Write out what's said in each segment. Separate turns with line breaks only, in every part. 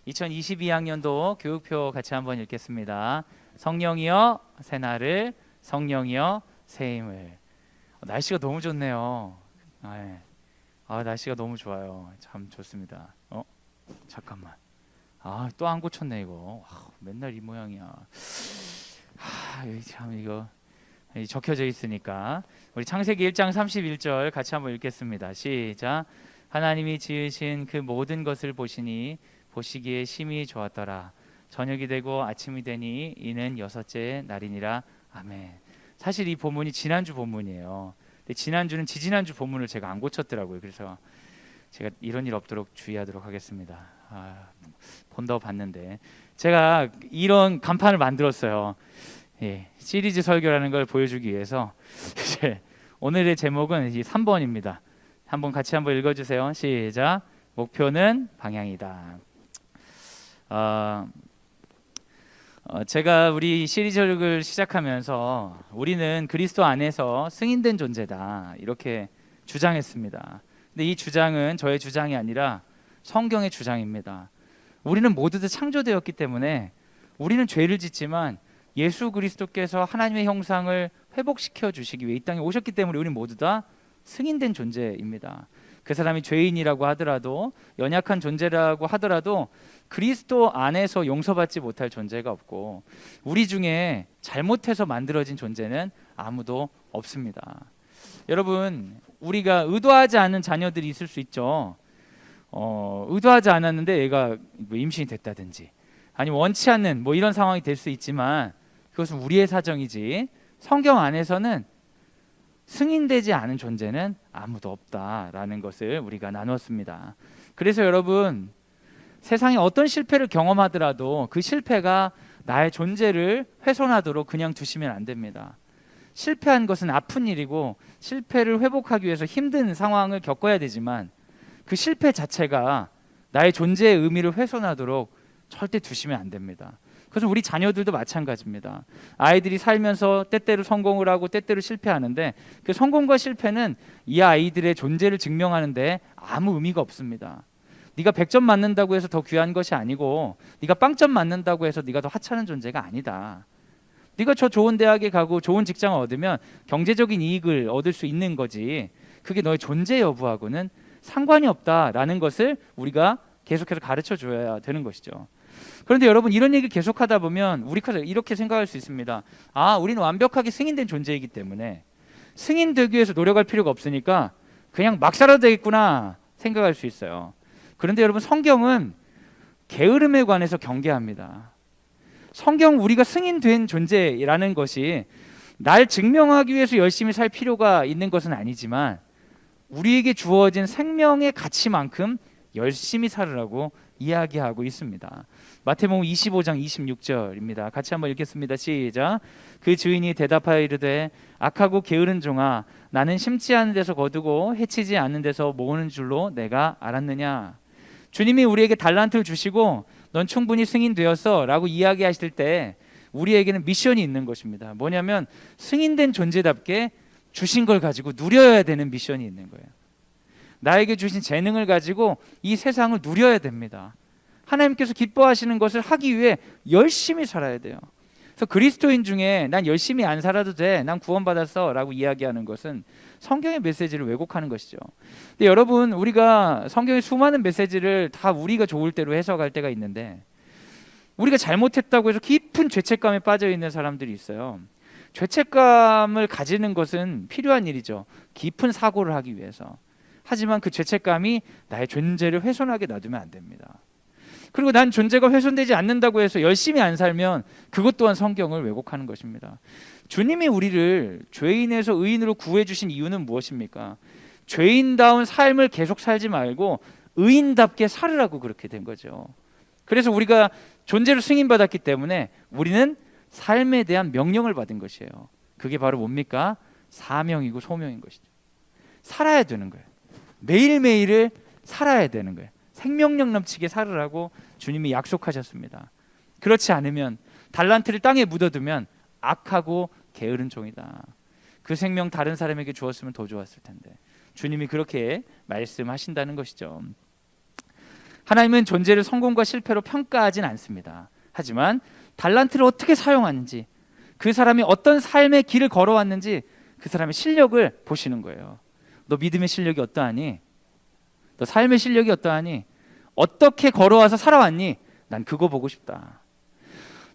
2022학년도 교육표 같이 한번 읽겠습니다. 성령이여 새날을, 성령이여 새 힘을. 날씨가 너무 좋네요. 날씨가 너무 좋아요. 참 좋습니다. 잠깐만. 또 안 고쳤네 이거. 맨날 이 모양이야. 여기 참 이거 적혀져 있으니까 우리 창세기 1장 31절 같이 한번 읽겠습니다. 시작. 하나님이 지으신 그 모든 것을 보시니 보시기에 심히 좋았더라. 저녁이 되고 아침이 되니 이는 여섯째 날이니라. 아멘. 사실 이 본문이 지난주 본문이에요. 근데 지난주는 지지난주 본문을 제가 안 고쳤더라고요. 그래서 제가 이런 일 없도록 주의하도록 하겠습니다. 본다고 봤는데 제가 이런 간판을 만들었어요. 시리즈 설교라는 걸 보여주기 위해서. 오늘의 제목은 3번입니다. 한번 같이 한번 읽어주세요. 시작. 목표는 방향이다. 제가 우리 시리즈를 시작하면서 우리는 그리스도 안에서 승인된 존재다 이렇게 주장했습니다. 근데 이 주장은 저의 주장이 아니라 성경의 주장입니다. 우리는 모두 다 창조되었기 때문에 우리는 죄를 짓지만 예수 그리스도께서 하나님의 형상을 회복시켜 주시기 위해 이 땅에 오셨기 때문에 우리는 모두 다 승인된 존재입니다. 그 사람이 죄인이라고 하더라도 연약한 존재라고 하더라도 그리스도 안에서 용서받지 못할 존재가 없고 우리 중에 잘못해서 만들어진 존재는 아무도 없습니다. 여러분, 우리가 의도하지 않은 자녀들이 있을 수 있죠. 의도하지 않았는데 얘가 임신이 됐다든지 아니면 원치 않는 이런 상황이 될 수 있지만 그것은 우리의 사정이지 성경 안에서는 승인되지 않은 존재는 아무도 없다라는 것을 우리가 나눴습니다. 그래서 여러분, 세상에 어떤 실패를 경험하더라도 그 실패가 나의 존재를 훼손하도록 그냥 두시면 안 됩니다. 실패한 것은 아픈 일이고 실패를 회복하기 위해서 힘든 상황을 겪어야 되지만 그 실패 자체가 나의 존재의 의미를 훼손하도록 절대 두시면 안 됩니다. 그래서 우리 자녀들도 마찬가지입니다. 아이들이 살면서 때때로 성공을 하고 때때로 실패하는데 그 성공과 실패는 이 아이들의 존재를 증명하는데 아무 의미가 없습니다. 네가 100점 맞는다고 해서 더 귀한 것이 아니고 네가 빵점 맞는다고 해서 네가 더 하찮은 존재가 아니다. 네가 저 좋은 대학에 가고 좋은 직장을 얻으면 경제적인 이익을 얻을 수 있는 거지 그게 너의 존재 여부하고는 상관이 없다라는 것을 우리가 계속해서 가르쳐 줘야 되는 것이죠. 그런데 여러분, 이런 얘기를 계속하다 보면 우리가 이렇게 생각할 수 있습니다. 우리는 완벽하게 승인된 존재이기 때문에 승인되기 위해서 노력할 필요가 없으니까 그냥 막 살아도 되겠구나 생각할 수 있어요. 그런데 여러분, 성경은 게으름에 관해서 경계합니다. 성경 우리가 승인된 존재라는 것이 날 증명하기 위해서 열심히 살 필요가 있는 것은 아니지만 우리에게 주어진 생명의 가치만큼 열심히 살으라고 이야기하고 있습니다. 마태복음 25장 26절입니다. 같이 한번 읽겠습니다. 시작. 그 주인이 대답하여 이르되 악하고 게으른 종아, 나는 심지 않은 데서 거두고 해치지 않는 데서 모으는 줄로 내가 알았느냐. 주님이 우리에게 달란트를 주시고 넌 충분히 승인되었어 라고 이야기하실 때 우리에게는 미션이 있는 것입니다. 뭐냐면 승인된 존재답게 주신 걸 가지고 누려야 되는 미션이 있는 거예요. 나에게 주신 재능을 가지고 이 세상을 누려야 됩니다. 하나님께서 기뻐하시는 것을 하기 위해 열심히 살아야 돼요. 그래서 그리스도인 중에 난 열심히 안 살아도 돼, 난 구원받았어 라고 이야기하는 것은 성경의 메시지를 왜곡하는 것이죠. 근데 여러분, 우리가 성경의 수많은 메시지를 다 우리가 좋을 대로 해석할 때가 있는데 우리가 잘못했다고 해서 깊은 죄책감에 빠져 있는 사람들이 있어요. 죄책감을 가지는 것은 필요한 일이죠. 깊은 사고를 하기 위해서. 하지만 그 죄책감이 나의 존재를 훼손하게 놔두면 안 됩니다. 그리고 난 존재가 훼손되지 않는다고 해서 열심히 안 살면 그것 또한 성경을 왜곡하는 것입니다. 주님이 우리를 죄인에서 의인으로 구해주신 이유는 무엇입니까? 죄인다운 삶을 계속 살지 말고 의인답게 살으라고 그렇게 된 거죠. 그래서 우리가 존재로 승인받았기 때문에 우리는 삶에 대한 명령을 받은 것이에요. 그게 바로 뭡니까? 사명이고 소명인 것이죠. 살아야 되는 거예요. 매일매일을 살아야 되는 거예요. 생명력 넘치게 살으라고 주님이 약속하셨습니다. 그렇지 않으면 달란트를 땅에 묻어두면 악하고 게으른 종이다. 그 생명 다른 사람에게 주었으면 더 좋았을 텐데 주님이 그렇게 말씀하신다는 것이죠. 하나님은 존재를 성공과 실패로 평가하진 않습니다. 하지만 달란트를 어떻게 사용하는지, 그 사람이 어떤 삶의 길을 걸어왔는지 그 사람의 실력을 보시는 거예요. 너 믿음의 실력이 어떠하니? 너 삶의 실력이 어떠하니? 어떻게 걸어와서 살아왔니? 난 그거 보고 싶다.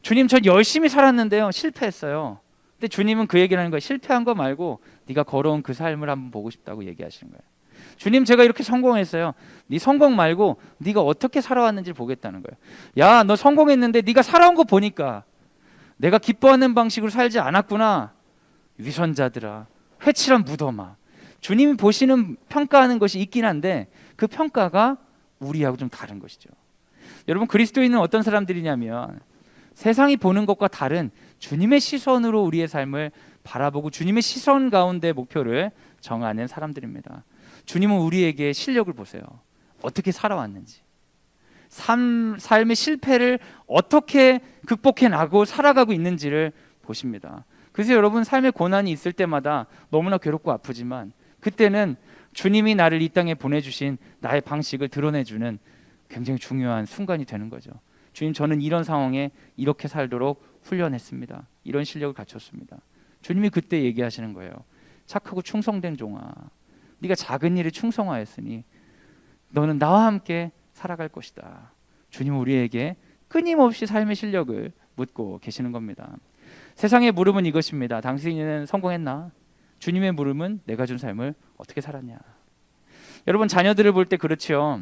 주님, 전 열심히 살았는데요, 실패했어요. 근데 주님은 그 얘기를 하는 거예요. 실패한 거 말고 네가 걸어온 그 삶을 한번 보고 싶다고 얘기하시는 거예요. 주님, 제가 이렇게 성공했어요. 네 성공 말고 네가 어떻게 살아왔는지를 보겠다는 거예요. 야, 너 성공했는데 네가 살아온 거 보니까 내가 기뻐하는 방식으로 살지 않았구나. 위선자들아, 회칠한 무덤아. 주님이 보시는, 평가하는 것이 있긴 한데 그 평가가 우리하고 좀 다른 것이죠. 여러분, 그리스도인은 어떤 사람들이냐면 세상이 보는 것과 다른 주님의 시선으로 우리의 삶을 바라보고 주님의 시선 가운데 목표를 정하는 사람들입니다. 주님은 우리에게 실력을 보세요. 어떻게 살아왔는지, 삶의 실패를 어떻게 극복해 나고 살아가고 있는지를 보십니다. 그래서 여러분, 삶의 고난이 있을 때마다 너무나 괴롭고 아프지만 그때는 주님이 나를 이 땅에 보내주신 나의 방식을 드러내주는 굉장히 중요한 순간이 되는 거죠. 주님, 저는 이런 상황에 이렇게 살도록 훈련했습니다. 이런 실력을 갖췄습니다. 주님이 그때 얘기하시는 거예요. 착하고 충성된 종아, 네가 작은 일에 충성하였으니 너는 나와 함께 살아갈 것이다. 주님은 우리에게 끊임없이 삶의 실력을 묻고 계시는 겁니다. 세상의 물음은 이것입니다. 당신은 성공했나? 주님의 물음은 내가 준 삶을 어떻게 살았냐? 여러분, 자녀들을 볼 때 그렇죠.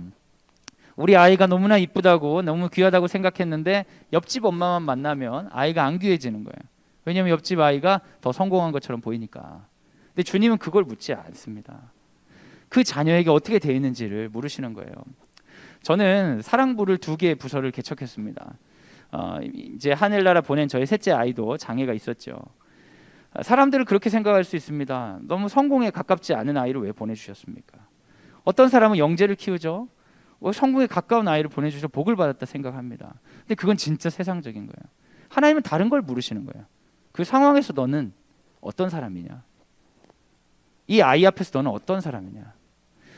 우리 아이가 너무나 이쁘다고, 너무 귀하다고 생각했는데 옆집 엄마만 만나면 아이가 안 귀해지는 거예요. 왜냐하면 옆집 아이가 더 성공한 것처럼 보이니까. 근데 주님은 그걸 묻지 않습니다. 그 자녀에게 어떻게 돼 있는지를 물으시는 거예요. 저는 사랑부를 2개의 부서를 개척했습니다. 이제 하늘나라 보낸 저희 셋째 아이도 장애가 있었죠. 사람들을 그렇게 생각할 수 있습니다. 너무 성공에 가깝지 않은 아이를 왜 보내주셨습니까? 어떤 사람은 영재를 키우죠. 성공에 가까운 아이를 보내주셔서 복을 받았다 생각합니다. 근데 그건 진짜 세상적인 거예요. 하나님은 다른 걸 물으시는 거예요. 그 상황에서 너는 어떤 사람이냐? 이 아이 앞에서 너는 어떤 사람이냐?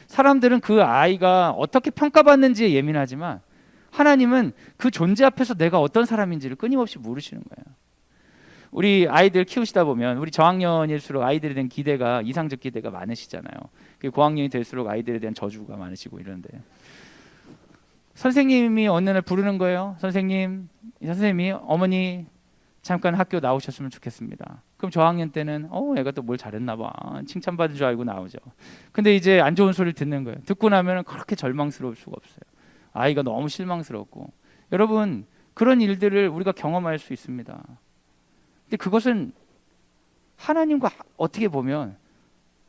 사람들은 그 아이가 어떻게 평가받는지에 예민하지만 하나님은 그 존재 앞에서 내가 어떤 사람인지를 끊임없이 물으시는 거예요. 우리 아이들 키우시다 보면 우리 저학년일수록 아이들에 대한 기대가, 이상적 기대가 많으시잖아요. 고학년이 될수록 아이들에 대한 저주가 많으시고 이런데, 선생님이 어느 날 부르는 거예요. 선생님이 어머니 잠깐 학교 나오셨으면 좋겠습니다. 그럼 저학년 때는 애가 또 뭘 잘했나 봐, 칭찬받은 줄 알고 나오죠. 근데 이제 안 좋은 소리를 듣는 거예요. 듣고 나면 그렇게 절망스러울 수가 없어요. 아이가 너무 실망스럽고. 여러분, 그런 일들을 우리가 경험할 수 있습니다. 근데 그것은 하나님과 어떻게 보면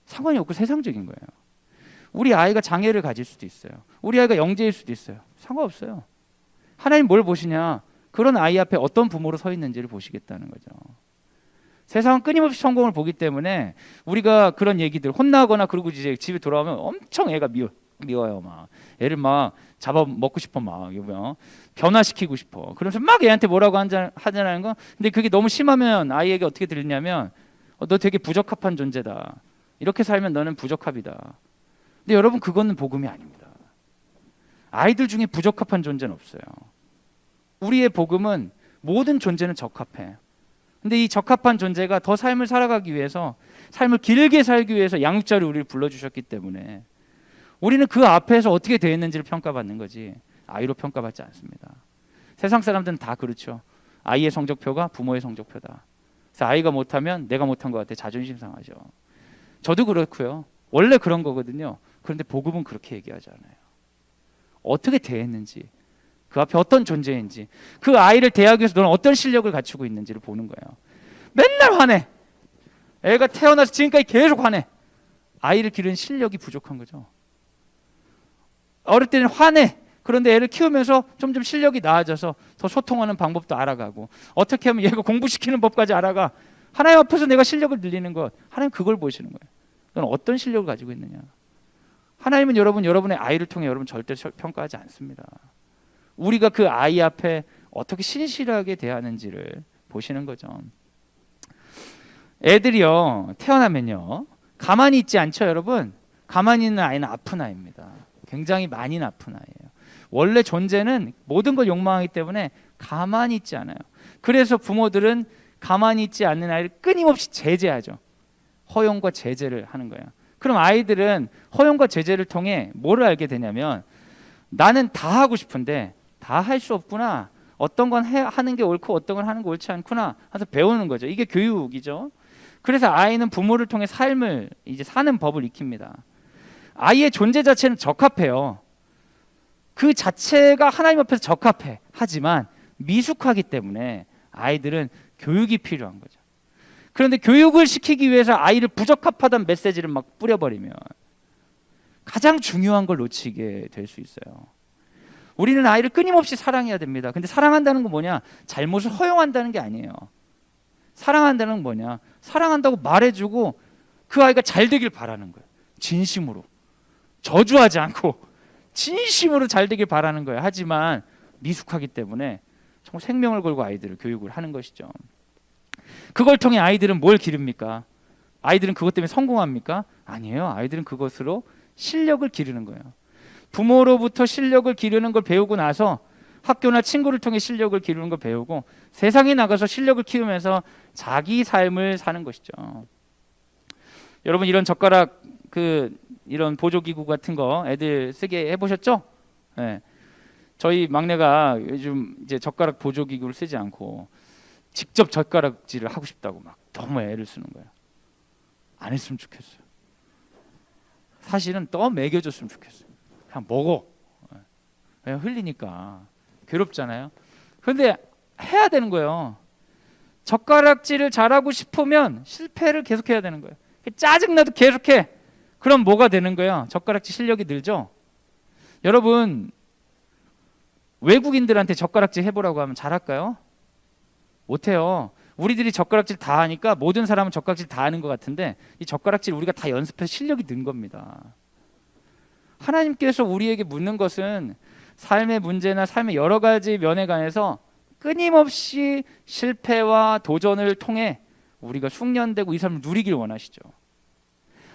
상관이 없고 세상적인 거예요. 우리 아이가 장애를 가질 수도 있어요. 우리 아이가 영재일 수도 있어요. 상관없어요. 하나님 뭘 보시냐? 그런 아이 앞에 어떤 부모로 서 있는지를 보시겠다는 거죠. 세상은 끊임없이 성공을 보기 때문에 우리가 그런 얘기들 혼나거나 그러고 이제 집에 돌아오면 엄청 애가 미워요. 막 애를 막 잡아 먹고 싶어, 막 변화시키고 싶어. 그러면서 막 애한테 뭐라고 하자는 거. 근데 그게 너무 심하면 아이에게 어떻게 들리냐면 너 되게 부적합한 존재다. 이렇게 살면 너는 부적합이다. 근데 여러분, 그거는 복음이 아닙니다. 아이들 중에 부적합한 존재는 없어요. 우리의 복음은 모든 존재는 적합해. 근데 이 적합한 존재가 더 삶을 살아가기 위해서, 삶을 길게 살기 위해서 양육자를 우리를 불러주셨기 때문에 우리는 그 앞에서 어떻게 되어 있는지를 평가받는 거지 아이로 평가받지 않습니다. 세상 사람들은 다 그렇죠. 아이의 성적표가 부모의 성적표다. 그래서 아이가 못하면 내가 못한 것 같아 자존심 상하죠. 저도 그렇고요. 원래 그런 거거든요. 그런데 복음은 그렇게 얘기하지 않아요. 어떻게 대했는지, 그 앞에 어떤 존재인지, 그 아이를 대하기 위해서 너는 어떤 실력을 갖추고 있는지를 보는 거예요. 맨날 화내. 애가 태어나서 지금까지 계속 화내. 아이를 기르는 실력이 부족한 거죠. 어릴 때는 화내. 그런데 애를 키우면서 점점 실력이 나아져서 더 소통하는 방법도 알아가고, 어떻게 하면 얘가 공부시키는 법까지 알아가. 하나님 앞에서 내가 실력을 늘리는 것, 하나님 그걸 보시는 거예요. 너는 어떤 실력을 가지고 있느냐. 하나님은 여러분의 아이를 통해 여러분 절대 평가하지 않습니다. 우리가 그 아이 앞에 어떻게 신실하게 대하는지를 보시는 거죠. 애들이요, 태어나면요 가만히 있지 않죠, 여러분. 가만히 있는 아이는 아픈 아이입니다. 굉장히 많이 아픈 아이예요. 원래 존재는 모든 걸 욕망하기 때문에 가만히 있지 않아요. 그래서 부모들은 가만히 있지 않는 아이를 끊임없이 제재하죠. 허용과 제재를 하는 거예요. 그럼 아이들은 허용과 제재를 통해 뭐를 알게 되냐면, 나는 다 하고 싶은데 다 할 수 없구나. 어떤 건 하는 게 옳고 어떤 건 하는 게 옳지 않구나 해서 배우는 거죠. 이게 교육이죠. 그래서 아이는 부모를 통해 삶을 이제 사는 법을 익힙니다. 아이의 존재 자체는 적합해요. 그 자체가 하나님 앞에서 적합해. 하지만 미숙하기 때문에 아이들은 교육이 필요한 거죠. 그런데 교육을 시키기 위해서 아이를 부적합하다는 메시지를 막 뿌려버리면 가장 중요한 걸 놓치게 될 수 있어요. 우리는 아이를 끊임없이 사랑해야 됩니다. 근데 사랑한다는 건 뭐냐? 잘못을 허용한다는 게 아니에요. 사랑한다는 건 뭐냐? 사랑한다고 말해주고 그 아이가 잘 되길 바라는 거예요. 진심으로. 저주하지 않고 진심으로 잘 되길 바라는 거예요. 하지만 미숙하기 때문에 정말 생명을 걸고 아이들을 교육을 하는 것이죠. 그걸 통해 아이들은 뭘 기릅니까? 아이들은 그것 때문에 성공합니까? 아니에요. 아이들은 그것으로 실력을 기르는 거예요. 부모로부터 실력을 기르는 걸 배우고 나서 학교나 친구를 통해 실력을 기르는 걸 배우고 세상에 나가서 실력을 키우면서 자기 삶을 사는 것이죠. 여러분, 이런 젓가락 이런 보조기구 같은 거 애들 쓰게 해보셨죠? 네. 저희 막내가 요즘 이제 젓가락 보조기구를 쓰지 않고 직접 젓가락질을 하고 싶다고 막 너무 애를 쓰는 거예요. 안 했으면 좋겠어요. 사실은 떠 먹여줬으면 좋겠어요. 그냥 먹어. 그냥 흘리니까 괴롭잖아요. 그런데 해야 되는 거예요. 젓가락질을 잘하고 싶으면 실패를 계속해야 되는 거예요. 짜증나도 계속해. 그럼 뭐가 되는 거예요? 젓가락질 실력이 늘죠. 여러분, 외국인들한테 젓가락질 해보라고 하면 잘할까요? 못해요. 우리들이 젓가락질 다 하니까 모든 사람은 젓가락질 다 하는 것 같은데 이 젓가락질 우리가 다 연습해서 실력이 는 겁니다. 하나님께서 우리에게 묻는 것은 삶의 문제나 삶의 여러 가지 면에 관해서 끊임없이 실패와 도전을 통해 우리가 숙련되고 이 삶을 누리길 원하시죠.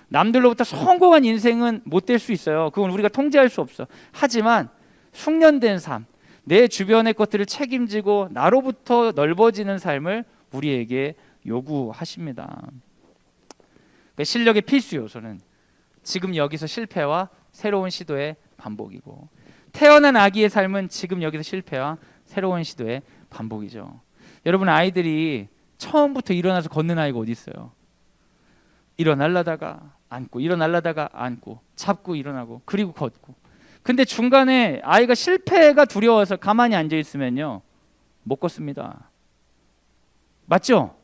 남들로부터 성공한 인생은 못 될 수 있어요. 그건 우리가 통제할 수 없어. 하지만 숙련된 삶, 내 주변의 것들을 책임지고 나로부터 넓어지는 삶을 우리에게 요구하십니다. 그러니까 실력의 필수 요소는 지금 여기서 실패와 새로운 시도의 반복이고, 태어난 아기의 삶은 지금 여기서 실패와 새로운 시도의 반복이죠. 여러분, 아이들이 처음부터 일어나서 걷는 아이가 어디 있어요? 일어나려다가 앉고, 일어나려다가 앉고, 잡고 일어나고, 그리고 걷고. 근데 중간에 아이가 실패가 두려워서 가만히 앉아 있으면요, 못 걷습니다. 맞죠?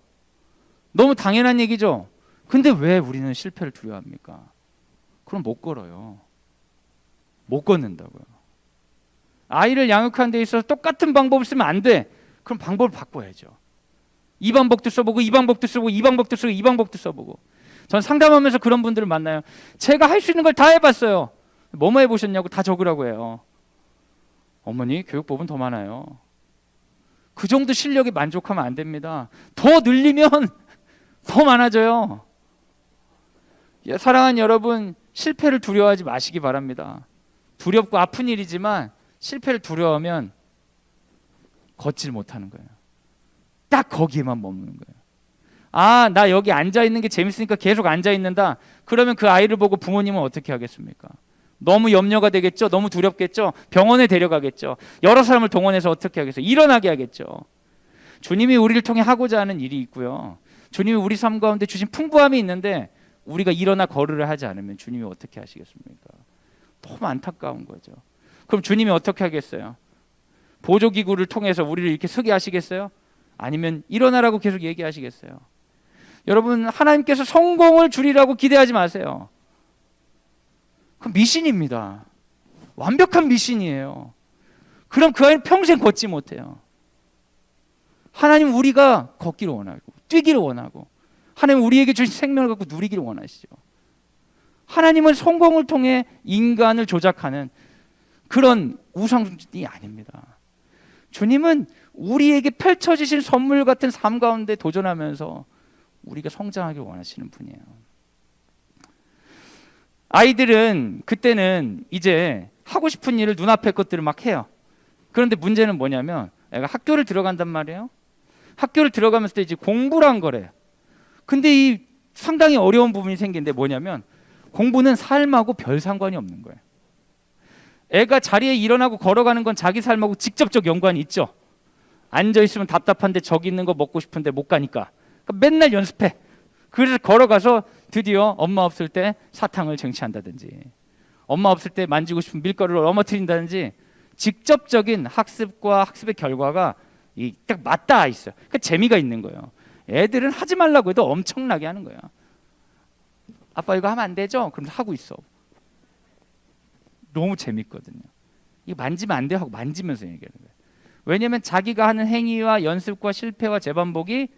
너무 당연한 얘기죠. 근데 왜 우리는 실패를 두려워합니까? 그럼 못 걸어요. 못 걷는다고요. 아이를 양육하는 데 있어서 똑같은 방법을 쓰면 안 돼. 그럼 방법을 바꿔야죠. 이 방법도 써보고 이 방법도 써보고 이 방법도 쓰고 이 방법도 써보고. 전 상담하면서 그런 분들을 만나요. 제가 할 수 있는 걸 다 해봤어요. 뭐뭐 해보셨냐고 다 적으라고 해요. 어머니, 교육법은 더 많아요. 그 정도 실력에 만족하면 안 됩니다. 더 늘리면 더 많아져요. 사랑하는 여러분, 실패를 두려워하지 마시기 바랍니다. 두렵고 아픈 일이지만 실패를 두려워하면 걷질 못하는 거예요. 딱 거기에만 머무는 거예요. 아, 나 여기 앉아 있는 게 재밌으니까 계속 앉아 있는다. 그러면 그 아이를 보고 부모님은 어떻게 하겠습니까? 너무 염려가 되겠죠. 너무 두렵겠죠. 병원에 데려가겠죠. 여러 사람을 동원해서 어떻게 하겠어요? 일어나게 하겠죠. 주님이 우리를 통해 하고자 하는 일이 있고요. 주님이 우리 삶 가운데 주신 풍부함이 있는데 우리가 일어나 걸으를 하지 않으면 주님이 어떻게 하시겠습니까? 너무 안타까운 거죠. 그럼 주님이 어떻게 하겠어요? 보조기구를 통해서 우리를 이렇게 서게 하시겠어요? 아니면 일어나라고 계속 얘기하시겠어요? 여러분, 하나님께서 성공을 주리라고 기대하지 마세요. 그 미신입니다. 완벽한 미신이에요. 그럼 그 아이는 평생 걷지 못해요. 하나님, 우리가 걷기를 원하고 뛰기를 원하고 하나님 우리에게 주신 생명을 갖고 누리기를 원하시죠. 하나님은 성공을 통해 인간을 조작하는 그런 우상숭이 아닙니다. 주님은 우리에게 펼쳐지신 선물 같은 삶 가운데 도전하면서 우리가 성장하길 원하시는 분이에요. 아이들은 그때는 이제 하고 싶은 일을 눈앞의 것들을 막 해요. 그런데 문제는 뭐냐면 애가 학교를 들어간단 말이에요. 학교를 들어가면서 이제 공부를 한 거래요. 근데 이 상당히 어려운 부분이 생기는데 뭐냐면 공부는 삶하고 별 상관이 없는 거예요. 애가 자리에 일어나고 걸어가는 건 자기 삶하고 직접적 연관이 있죠. 앉아있으면 답답한데 저기 있는 거 먹고 싶은데 못 가니까. 그러니까 맨날 연습해. 그래서 걸어가서 드디어 엄마 없을 때 사탕을 쟁취한다든지 엄마 없을 때 만지고 싶은 밀가루를 넘어뜨린다든지 직접적인 학습과 학습의 결과가 딱 맞닿아 있어요. 그러니까 재미가 있는 거예요. 애들은 하지 말라고 해도 엄청나게 하는 거예요. 아빠 이거 하면 안 되죠? 그럼 하고 있어. 너무 재밌거든요. 이거 만지면 안 돼 하고 만지면서 얘기하는 거예요. 왜냐하면 자기가 하는 행위와 연습과 실패와 재반복이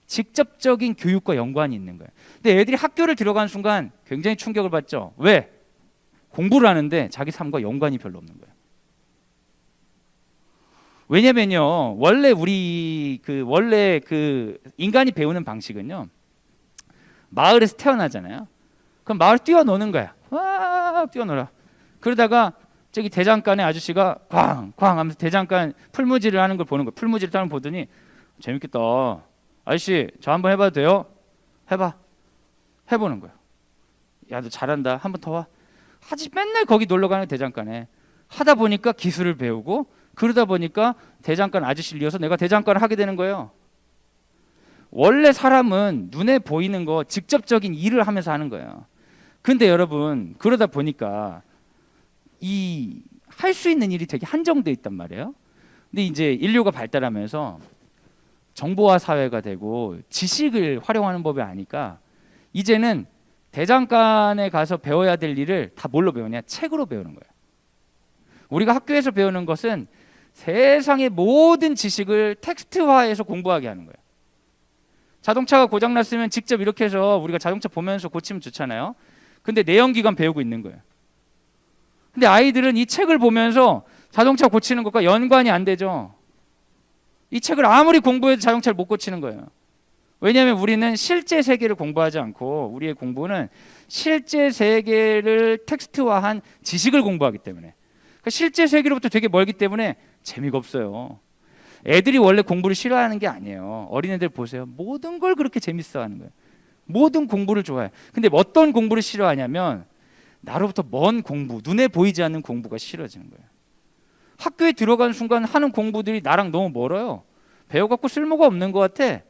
직접적인 교육과 연관이 있는 거예요. 근데 애들이 학교를 들어가는 순간 굉장히 충격을 받죠. 왜? 공부를 하는데 자기 삶과 연관이 별로 없는 거예요. 왜냐면요, 원래 인간이 배우는 방식은요, 마을에서 태어나잖아요. 그럼 마을 뛰어노는 거야. 와, 뛰어놀아. 그러다가 저기 대장간의 아저씨가 쾅쾅 하면서 대장간 풀무지를 하는 걸 보는 거예요. 풀무지를 따는 보더니 재밌겠다. 아저씨, 저 한번 해봐도 돼요? 해봐. 해보는 거예요. 야, 너 잘한다. 한번 더 와. 하지 맨날 거기 놀러 가는 대장간에. 하다 보니까 기술을 배우고 그러다 보니까 대장간 아저씨를 이어서 내가 대장간을 하게 되는 거예요. 원래 사람은 눈에 보이는 거 직접적인 일을 하면서 하는 거예요. 근데 여러분 그러다 보니까 이 할 수 있는 일이 되게 한정돼 있단 말이에요. 근데 이제 인류가 발달하면서 정보화 사회가 되고 지식을 활용하는 법이 아니까 이제는 대장간에 가서 배워야 될 일을 다 뭘로 배우냐? 책으로 배우는 거예요. 우리가 학교에서 배우는 것은 세상의 모든 지식을 텍스트화해서 공부하게 하는 거예요. 자동차가 고장났으면 직접 이렇게 해서 우리가 자동차 보면서 고치면 좋잖아요. 근데 내연기관 배우고 있는 거예요. 근데 아이들은 이 책을 보면서 자동차 고치는 것과 연관이 안 되죠. 이 책을 아무리 공부해도 자동차를 못 고치는 거예요. 왜냐하면 우리는 실제 세계를 공부하지 않고 우리의 공부는 실제 세계를 텍스트화한 지식을 공부하기 때문에, 그러니까 실제 세계로부터 되게 멀기 때문에 재미가 없어요. 애들이 원래 공부를 싫어하는 게 아니에요. 어린애들 보세요. 모든 걸 그렇게 재밌어하는 거예요. 모든 공부를 좋아해. 근데 어떤 공부를 싫어하냐면 나로부터 먼 공부, 눈에 보이지 않는 공부가 싫어지는 거예요. 학교에 들어간 순간 하는 공부들이 나랑 너무 멀어요. 배워갖고 쓸모가 없는 것 같아.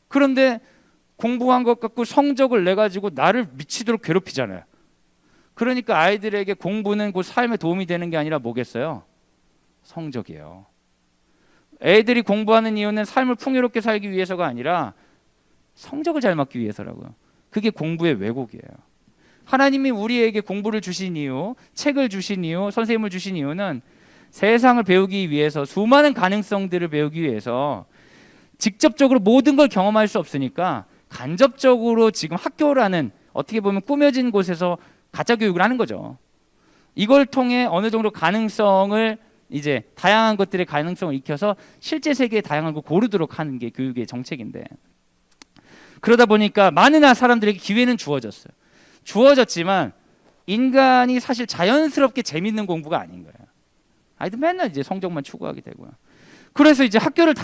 그런데 공부한 것 갖고 성적을 내가지고 나를 미치도록 괴롭히잖아요. 그러니까 아이들에게 공부는 그 삶에 도움이 되는 게 아니라 뭐겠어요? 성적이에요. 애들이 공부하는 이유는 삶을 풍요롭게 살기 위해서가 아니라 성적을 잘 맞기 위해서라고요. 그게 공부의 왜곡이에요. 하나님이 우리에게 공부를 주신 이유, 책을 주신 이유, 선생님을 주신 이유는 세상을 배우기 위해서, 수많은 가능성들을 배우기 위해서 직접적으로 모든 걸 경험할 수 없으니까 간접적으로 지금 학교라는 어떻게 보면 꾸며진 곳에서 가짜 교육을 하는 거죠. 이걸 통해 어느 정도 가능성을 이제 다양한 것들의 가능성을 익혀서 실제 세계의 다양한 걸 고르도록 하는 게 교육의 정책인데, 그러다 보니까 많은 사람들에게 기회는 주어졌지만 인간이 사실 자연스럽게 재밌는 공부가 아닌 거예요. 아이들 맨날 이제 성적만 추구하게 되고요. 그래서 이제 학교를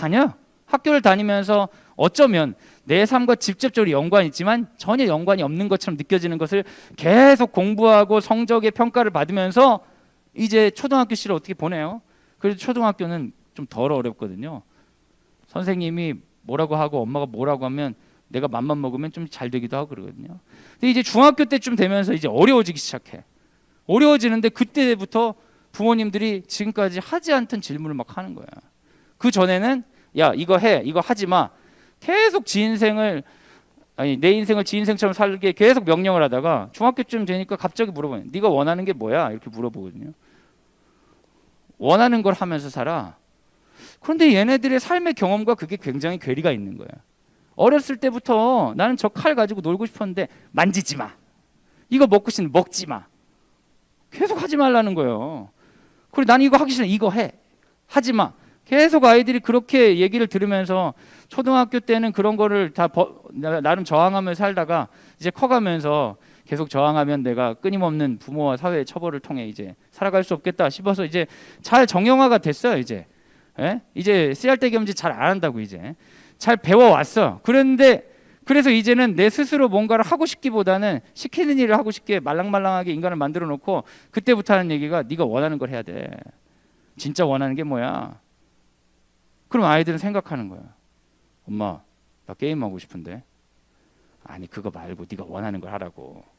다니면서 어쩌면 내 삶과 직접적으로 연관이 있지만 전혀 연관이 없는 것처럼 느껴지는 것을 계속 공부하고 성적의 평가를 받으면서 이제 초등학교 시를 어떻게 보내요? 그래도 초등학교는 좀 덜 어렵거든요. 선생님이 뭐라고 하고 엄마가 뭐라고 하면 내가 맘만 먹으면 좀 잘 되기도 하고 그러거든요. 근데 이제 중학교 때쯤 되면서 이제 어려워지기 시작해. 어려워지는데 그때부터 부모님들이 지금까지 하지 않던 질문을 막 하는 거야. 그 전에는 야 이거 해, 이거 하지 마. 계속 내 인생을 지 인생처럼 살게 계속 명령을 하다가 중학교쯤 되니까 갑자기 물어봐요. 네가 원하는 게 뭐야? 이렇게 물어보거든요. 원하는 걸 하면서 살아. 그런데 얘네들의 삶의 경험과 그게 굉장히 괴리가 있는 거예요. 어렸을 때부터 나는 저 칼 가지고 놀고 싶었는데 만지지 마. 이거 먹고 싶으면 먹지 마. 계속 하지 말라는 거예요. 그리고 나는 이거 하기 싫어. 이거 해. 하지 마. 계속 아이들이 그렇게 얘기를 들으면서 초등학교 때는 그런 거를 다 나름 저항하며 살다가 이제 커가면서 계속 저항하면 내가 끊임없는 부모와 사회의 처벌을 통해 이제 살아갈 수 없겠다 싶어서 이제 잘 정형화가 됐어요. 이제 이제 쓰잘데기 없는 짓 잘 안 한다고 이제 잘 배워왔어. 그런데 그래서 이제는 내 스스로 뭔가를 하고 싶기보다는 시키는 일을 하고 싶게 말랑말랑하게 인간을 만들어 놓고 그때부터 하는 얘기가 네가 원하는 걸 해야 돼. 진짜 원하는 게 뭐야? 그럼 아이들은 생각하는 거야. 엄마, 나 게임하고 싶은데. 아니 그거 말고 네가 원하는 걸 하라고.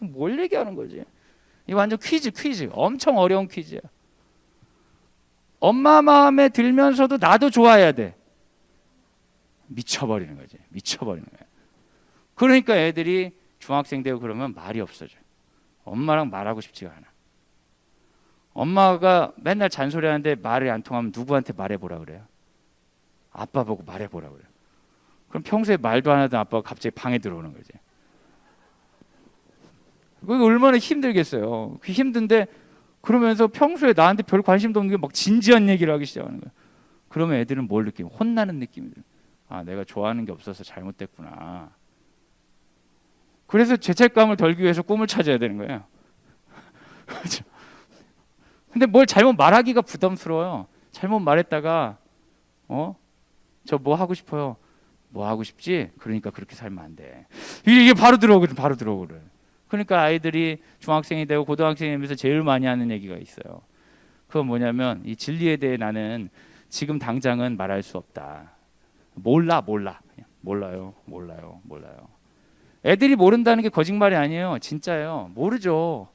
뭘 얘기하는 거지? 이 완전 퀴즈. 엄청 어려운 퀴즈야. 엄마 마음에 들면서도 나도 좋아해야 돼. 미쳐버리는 거지. 미쳐버리는 거야. 그러니까 애들이 중학생 되고 그러면 말이 없어져. 엄마랑 말하고 싶지가 않아. 엄마가 맨날 잔소리하는데 말이 안 통하면 누구한테 말해보라 그래요? 아빠 보고 말해보라 그래요. 그럼 평소에 말도 안 하던 아빠가 갑자기 방에 들어오는 거지. 그게 얼마나 힘들겠어요. 그 힘든데 그러면서 평소에 나한테 별 관심도 없는 게 막 진지한 얘기를 하기 시작하는 거야. 그러면 애들은 뭘 느끼면 혼나는 느낌이 들어요. 아, 내가 좋아하는 게 없어서 잘못됐구나. 그래서 죄책감을 덜기 위해서 꿈을 찾아야 되는 거예요. 그렇죠? 근데 뭘 잘못 말하기가 부담스러워요. 잘못 말했다가 저 뭐 하고 싶어요. 뭐 하고 싶지? 그러니까 그렇게 살면 안 돼. 이게 바로 들어오거든. 그러니까 아이들이 중학생이 되고 고등학생이 되면서 제일 많이 하는 얘기가 있어요. 그건 뭐냐면 이 진리에 대해 나는 지금 당장은 말할 수 없다. 몰라요. 애들이 모른다는 게 거짓말이 아니에요. 진짜예요. 모르죠.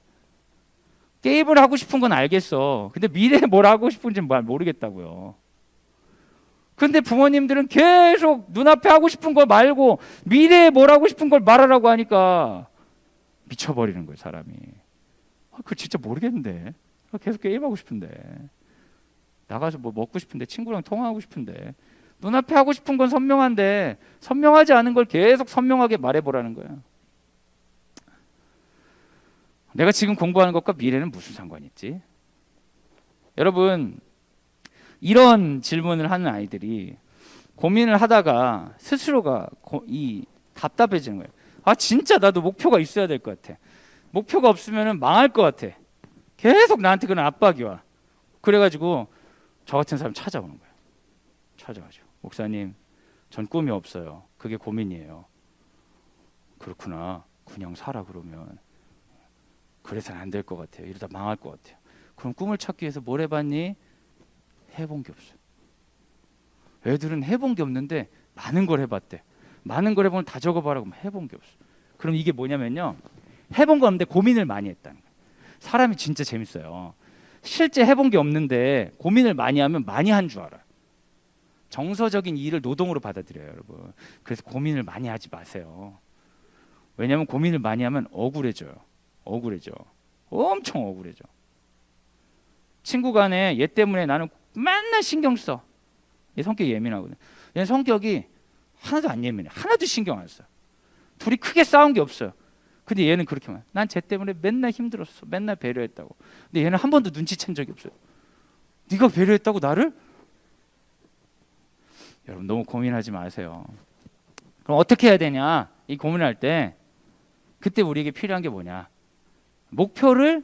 게임을 하고 싶은 건 알겠어. 근데 미래에 뭘 하고 싶은지 모르겠다고요. 근데 부모님들은 계속 눈앞에 하고 싶은 걸 말고 미래에 뭘 하고 싶은 걸 말하라고 하니까 미쳐버리는 거예요, 사람이. 그거 진짜 모르겠는데. 계속 게임하고 싶은데. 나가서 뭐 먹고 싶은데, 친구랑 통화하고 싶은데. 눈앞에 하고 싶은 건 선명한데 선명하지 않은 걸 계속 선명하게 말해보라는 거예요. 내가 지금 공부하는 것과 미래는 무슨 상관이 있지? 여러분, 이런 질문을 하는 아이들이 고민을 하다가 스스로가 답답해지는 거예요. 아, 진짜 나도 목표가 있어야 될 것 같아. 목표가 없으면 망할 것 같아. 계속 나한테 그런 압박이 와. 그래가지고 저 같은 사람 찾아오는 거예요. 찾아가지고, 목사님, 전 꿈이 없어요. 그게 고민이에요. 그렇구나. 그냥 살아 그러면. 그래서는 안 될 것 같아요. 이러다 망할 것 같아요. 그럼 꿈을 찾기 위해서 뭘 해봤니? 해본 게 없어요. 애들은 해본 게 없는데 많은 걸 해봤대. 많은 걸 해보면 다 적어봐라. 그러면 해본 게 없어. 그럼 이게 뭐냐면요, 해본 거 없는데 고민을 많이 했다는 거예요. 사람이 진짜 재밌어요. 실제 해본 게 없는데 고민을 많이 하면 많이 한 줄 알아요. 정서적인 일을 노동으로 받아들여요, 여러분. 그래서 고민을 많이 하지 마세요. 왜냐하면 고민을 많이 하면 억울해져요. 엄청 억울해져. 친구 간에 얘 때문에 나는 맨날 신경 써. 얘 성격이 예민하거든. 얘 성격이 하나도 안 예민해. 하나도 신경 안 써. 둘이 크게 싸운 게 없어요. 근데 얘는 그렇게 말. 난 쟤 때문에 맨날 힘들었어. 맨날 배려했다고. 근데 얘는 한 번도 눈치챈 적이 없어요. 네가 배려했다고 나를? 여러분, 너무 고민하지 마세요. 그럼 어떻게 해야 되냐? 이 고민할 때 그때 우리에게 필요한 게 뭐냐? 목표를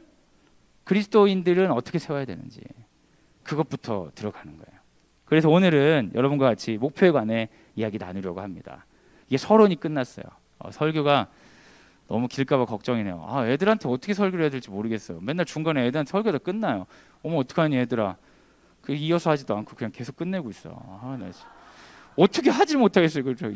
그리스도인들은 어떻게 세워야 되는지 그것부터 들어가는 거예요. 그래서 오늘은 여러분과 같이 목표에 관해 이야기 나누려고 합니다. 이게 서론이 끝났어요. 설교가 너무 길까봐 걱정이네요. 아, 애들한테 어떻게 설교를 해야 될지 모르겠어요. 맨날 중간에 애들한테 설교가 끝나요. 어머, 어떡하니 얘들아. 그 이어서 하지도 않고 그냥 계속 끝내고 있어. 아, 나 어떻게 하지 못하겠어요. 그렇죠.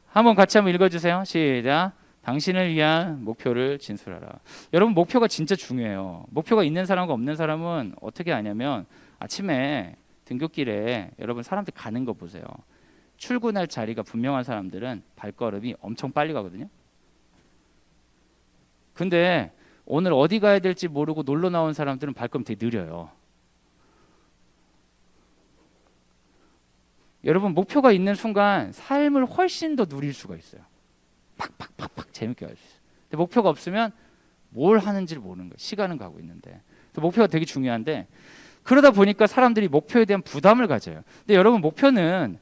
한번 같이 한번 읽어주세요. 시작. 당신을 위한 목표를 진술하라. 여러분, 목표가 진짜 중요해요. 목표가 있는 사람과 없는 사람은 어떻게 하냐면 아침에 등굣길에 여러분 사람들 가는 거 보세요. 출근할 자리가 분명한 사람들은 발걸음이 엄청 빨리 가거든요. 근데 오늘 어디 가야 될지 모르고 놀러 나온 사람들은 발걸음 되게 느려요. 여러분, 목표가 있는 순간 삶을 훨씬 더 누릴 수가 있어요. 팍팍팍팍 재밌게 할 수 있어요. 근데 목표가 없으면 뭘 하는지를 모르는 거예요. 시간은 가고 있는데. 목표가 되게 중요한데 그러다 보니까 사람들이 목표에 대한 부담을 가져요. 근데 여러분, 목표는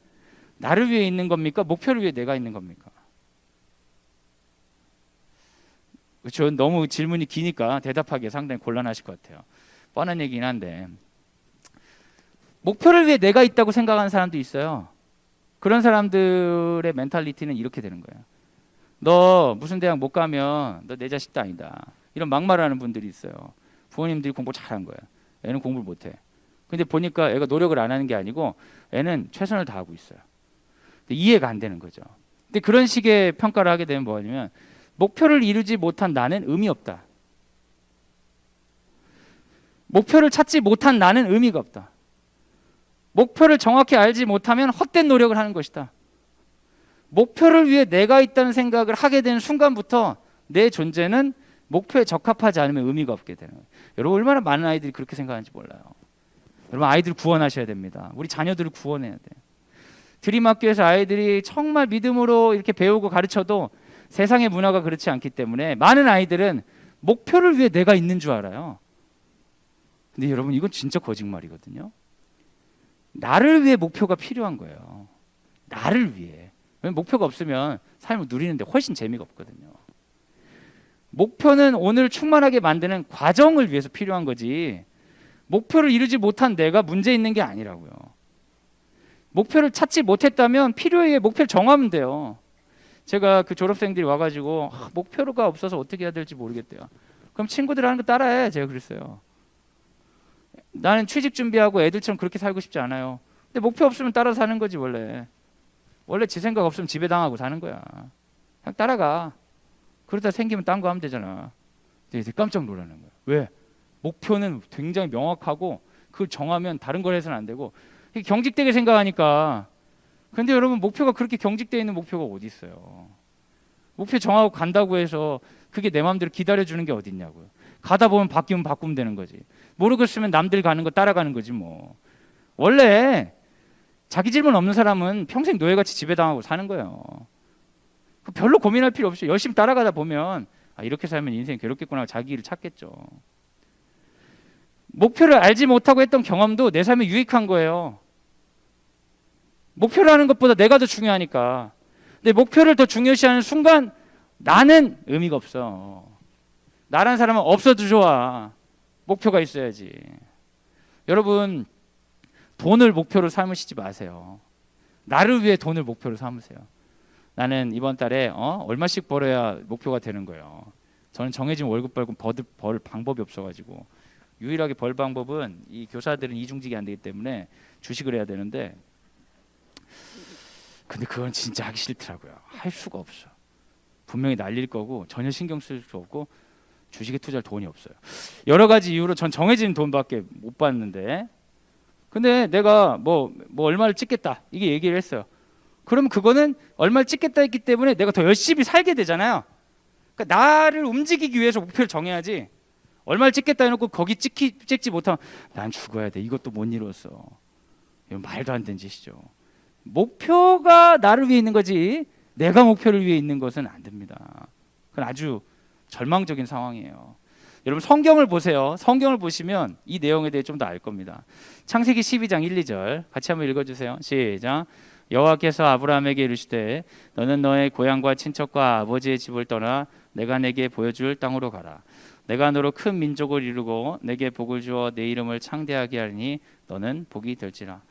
나를 위해 있는 겁니까? 목표를 위해 내가 있는 겁니까? 그렇죠. 너무 질문이 기니까 대답하기 상당히 곤란하실 것 같아요. 뻔한 얘기긴 한데 목표를 위해 내가 있다고 생각하는 사람도 있어요. 그런 사람들의 멘탈리티는 이렇게 되는 거예요. 너 무슨 대학 못 가면 너 내 자식도 아니다. 이런 막말하는 분들이 있어요. 부모님들이 공부 잘한 거야. 애는 공부를 못해. 근데 보니까 애가 노력을 안 하는 게 아니고 애는 최선을 다하고 있어요. 근데 이해가 안 되는 거죠. 근데 그런 식의 평가를 하게 되면 뭐냐면 목표를 이루지 못한 나는 의미 없다. 목표를 찾지 못한 나는 의미가 없다. 목표를 정확히 알지 못하면 헛된 노력을 하는 것이다. 목표를 위해 내가 있다는 생각을 하게 되는 순간부터 내 존재는 목표에 적합하지 않으면 의미가 없게 되는 거예요. 여러분 얼마나 많은 아이들이 그렇게 생각하는지 몰라요. 여러분 아이들 구원하셔야 됩니다. 우리 자녀들을 구원해야 돼요. 드림학교에서 아이들이 정말 믿음으로 이렇게 배우고 가르쳐도 세상의 문화가 그렇지 않기 때문에 많은 아이들은 목표를 위해 내가 있는 줄 알아요. 근데 여러분 이건 진짜 거짓말이거든요. 나를 위해 목표가 필요한 거예요. 나를 위해. 목표가 없으면 삶을 누리는데 훨씬 재미가 없거든요. 목표는 오늘 충만하게 만드는 과정을 위해서 필요한 거지 목표를 이루지 못한 내가 문제 있는 게 아니라고요. 목표를 찾지 못했다면 필요에 의해 목표를 정하면 돼요. 제가 그 졸업생들이 와가지고 목표가 없어서 어떻게 해야 될지 모르겠대요. 그럼 친구들 하는 거 따라해. 제가 그랬어요. 나는 취직 준비하고 애들처럼 그렇게 살고 싶지 않아요. 근데 목표 없으면 따라 사는 거지 원래. 원래 지 생각 없으면 지배당하고 사는 거야. 그냥 따라가. 그러다 생기면 딴 거 하면 되잖아. 근데 깜짝 놀라는 거야. 왜? 목표는 굉장히 명확하고 그걸 정하면 다른 걸 해서는 안 되고 경직되게 생각하니까. 근데 여러분 목표가 그렇게 경직되어 있는 목표가 어디 있어요? 목표 정하고 간다고 해서 그게 내 마음대로 기다려주는 게 어디 있냐고요. 가다 보면 바뀌면 바꾸면 되는 거지. 모르겠으면 남들 가는 거 따라가는 거지 뭐. 원래 자기 질문 없는 사람은 평생 노예같이 지배당하고 사는 거예요. 별로 고민할 필요 없이 열심히 따라가다 보면 이렇게 살면 인생이 괴롭겠구나 자기 길을 찾겠죠. 목표를 알지 못하고 했던 경험도 내 삶에 유익한 거예요. 목표를 하는 것보다 내가 더 중요하니까. 근데 목표를 더 중요시하는 순간 나는 의미가 없어. 나란 사람은 없어도 좋아. 목표가 있어야지. 여러분 돈을 목표로 삼으시지 마세요. 나를 위해 돈을 목표로 삼으세요. 나는 이번 달에 얼마씩 벌어야 목표가 되는 거예요. 저는 정해진 월급 벌고 벌 방법이 없어가지고 유일하게 벌 방법은 이 교사들은 이중직이 안 되기 때문에 주식을 해야 되는데 근데 그건 진짜 하기 싫더라고요. 할 수가 없어. 분명히 날릴 거고 전혀 신경 쓸 수 없고 주식에 투자할 돈이 없어요. 여러 가지 이유로 전 정해진 돈밖에 못 받는데 근데 내가 뭐 얼마를 찍겠다 이게 얘기를 했어요. 그럼 그거는 얼마를 찍겠다 했기 때문에 내가 더 열심히 살게 되잖아요. 그러니까 나를 움직이기 위해서 목표를 정해야지 얼마를 찍겠다 해놓고 거기 찍지 못하면 난 죽어야 돼. 이것도 못 이뤘어. 이건 말도 안 되는 짓이죠. 목표가 나를 위해 있는 거지 내가 목표를 위해 있는 것은 안 됩니다. 그건 아주 절망적인 상황이에요. 여러분 성경을 보세요. 성경을 보시면 이 내용에 대해 좀 더 알 겁니다. 창세기 12장 1, 2절 같이 한번 읽어주세요. 시작. 여호와께서 아브라함에게 이르시되 너는 너의 고향과 친척과 아버지의 집을 떠나 내가 내게 보여줄 땅으로 가라. 내가 너로 큰 민족을 이루고 내게 복을 주어 내 이름을 창대하게 하리니 너는 복이 될지라.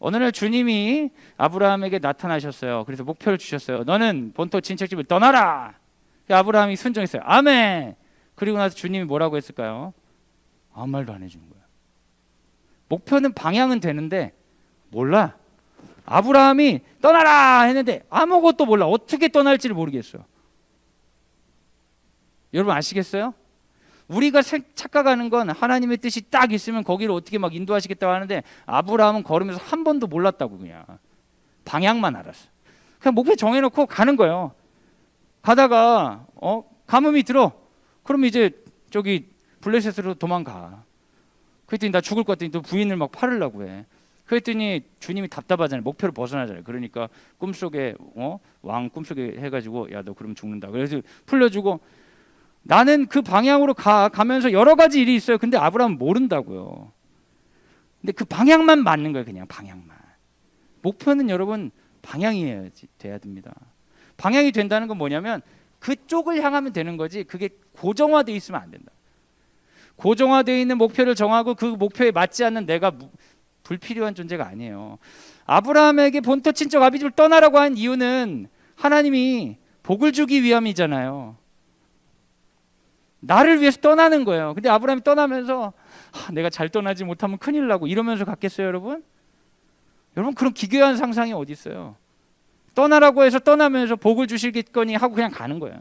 어느 날 주님이 아브라함에게 나타나셨어요. 그래서 목표를 주셨어요. 너는 본토 친척집을 떠나라. 아브라함이 순종했어요. 아멘. 그리고 나서 주님이 뭐라고 했을까요? 아무 말도 안 해주는 거예요. 목표는 방향은 되는데 몰라. 아브라함이 떠나라 했는데 아무것도 몰라. 어떻게 떠날지를 모르겠어요. 여러분 아시겠어요? 우리가 착각하는 건 하나님의 뜻이 딱 있으면 거기를 어떻게 막 인도하시겠다고 하는데 아브라함은 걸으면서 한 번도 몰랐다고. 그냥 방향만 알았어. 그냥 목표 정해놓고 가는 거예요. 가다가 가뭄이 들어. 그럼 이제 저기 블레셋으로 도망가. 그랬더니 나 죽을 것 같더니 또 부인을 막 팔으려고 해. 그랬더니 주님이 답답하잖아요. 목표를 벗어나잖아요. 그러니까 꿈속에 왕 꿈속에 해가지고 야 너 그럼 죽는다. 그래서 풀려주고 나는 그 방향으로 가면서 여러 가지 일이 있어요. 근데 아브라함은 모른다고요. 근데 그 방향만 맞는 거예요. 그냥 방향만. 목표는 여러분 방향이 돼야 됩니다. 방향이 된다는 건 뭐냐면 그쪽을 향하면 되는 거지 그게 고정화되어 있으면 안 된다. 고정화되어 있는 목표를 정하고 그 목표에 맞지 않는 내가 불필요한 존재가 아니에요. 아브라함에게 본토 친척 아비집을 떠나라고 한 이유는 하나님이 복을 주기 위함이잖아요. 나를 위해서 떠나는 거예요. 근데 아브라함이 떠나면서 내가 잘 떠나지 못하면 큰일 나고 이러면서 갔겠어요, 여러분? 여러분 그런 기괴한 상상이 어디 있어요? 떠나라고 해서 떠나면서 복을 주시겠거니 하고 그냥 가는 거예요.